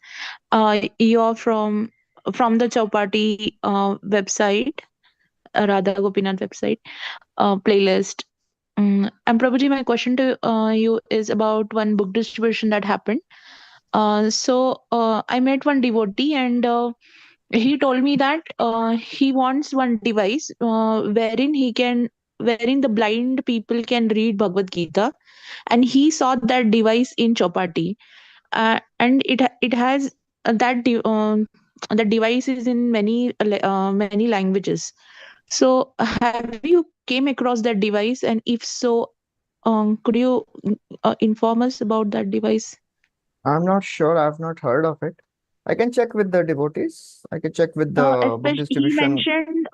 You're from the Chowpatty website, Radha Gopinath website playlist. And Prabhuji, my question to you is about one book distribution that happened. So I met one devotee, and he told me that he wants one device wherein the blind people can read Bhagavad Gita, and he saw that device in Chowpatty, and it has that device is in many languages. So have you came across that device, and if so, could you inform us about that device? I'm not sure. I've not heard of it. I can check with the devotees. I can check with the book Especially, he distribution. mentioned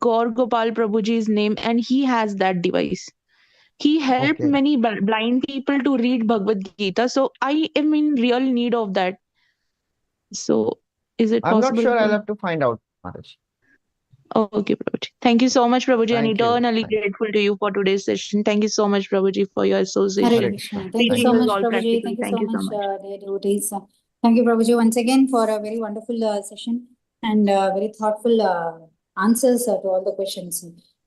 Gaur Gopal Prabhuji's name, and he has that device. He helped Okay. many blind people to read Bhagavad Gita. So I am in real need of that. So is it I'm not possible? sure. I'll have to find out, Maharaj. Okay, Prabhuji. Thank you so much, Prabhuji, and Thank you. eternally Thank you. grateful to you for today's session. Thank you so much, Prabhuji, for your Hare association. Hare Krishna. Krishna. Thank you Thank so you. much, all Prabhuji. practical. Thank you Thank so you so much, much. dear devotees. Thank you, Prabhuji, once again for a very wonderful session and very thoughtful answers to all the questions.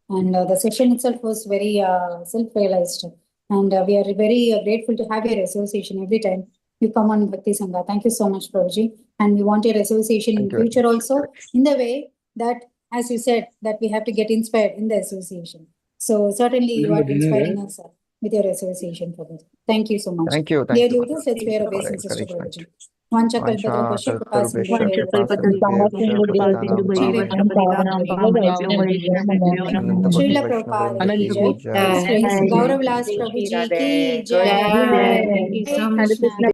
And the session itself was very self-realized. And we are very grateful to have your association every time you come on Bhakti Sangha. Thank you so much, Prabhuji. And we want your association Thank in you very future much. also, in the way that, as you said, that we have to get inspired in the association. So certainly you are inspiring us with your association, Prabhuji. Thank you so much. Thank you. Dear Thank you, devotees, let's Maharaj, pray for obeisances to encouragement. Prabhuji. Vancha Vancha kalpatarupasya kalparupesha kripasindhuvaya kripasindhubhyo Vancha patanam kalpataru Srila Ananta Prabhupada Koti ki jai. Jai. Gaur Vilas Prabhuji ki jai. Jai. Hare Krishna.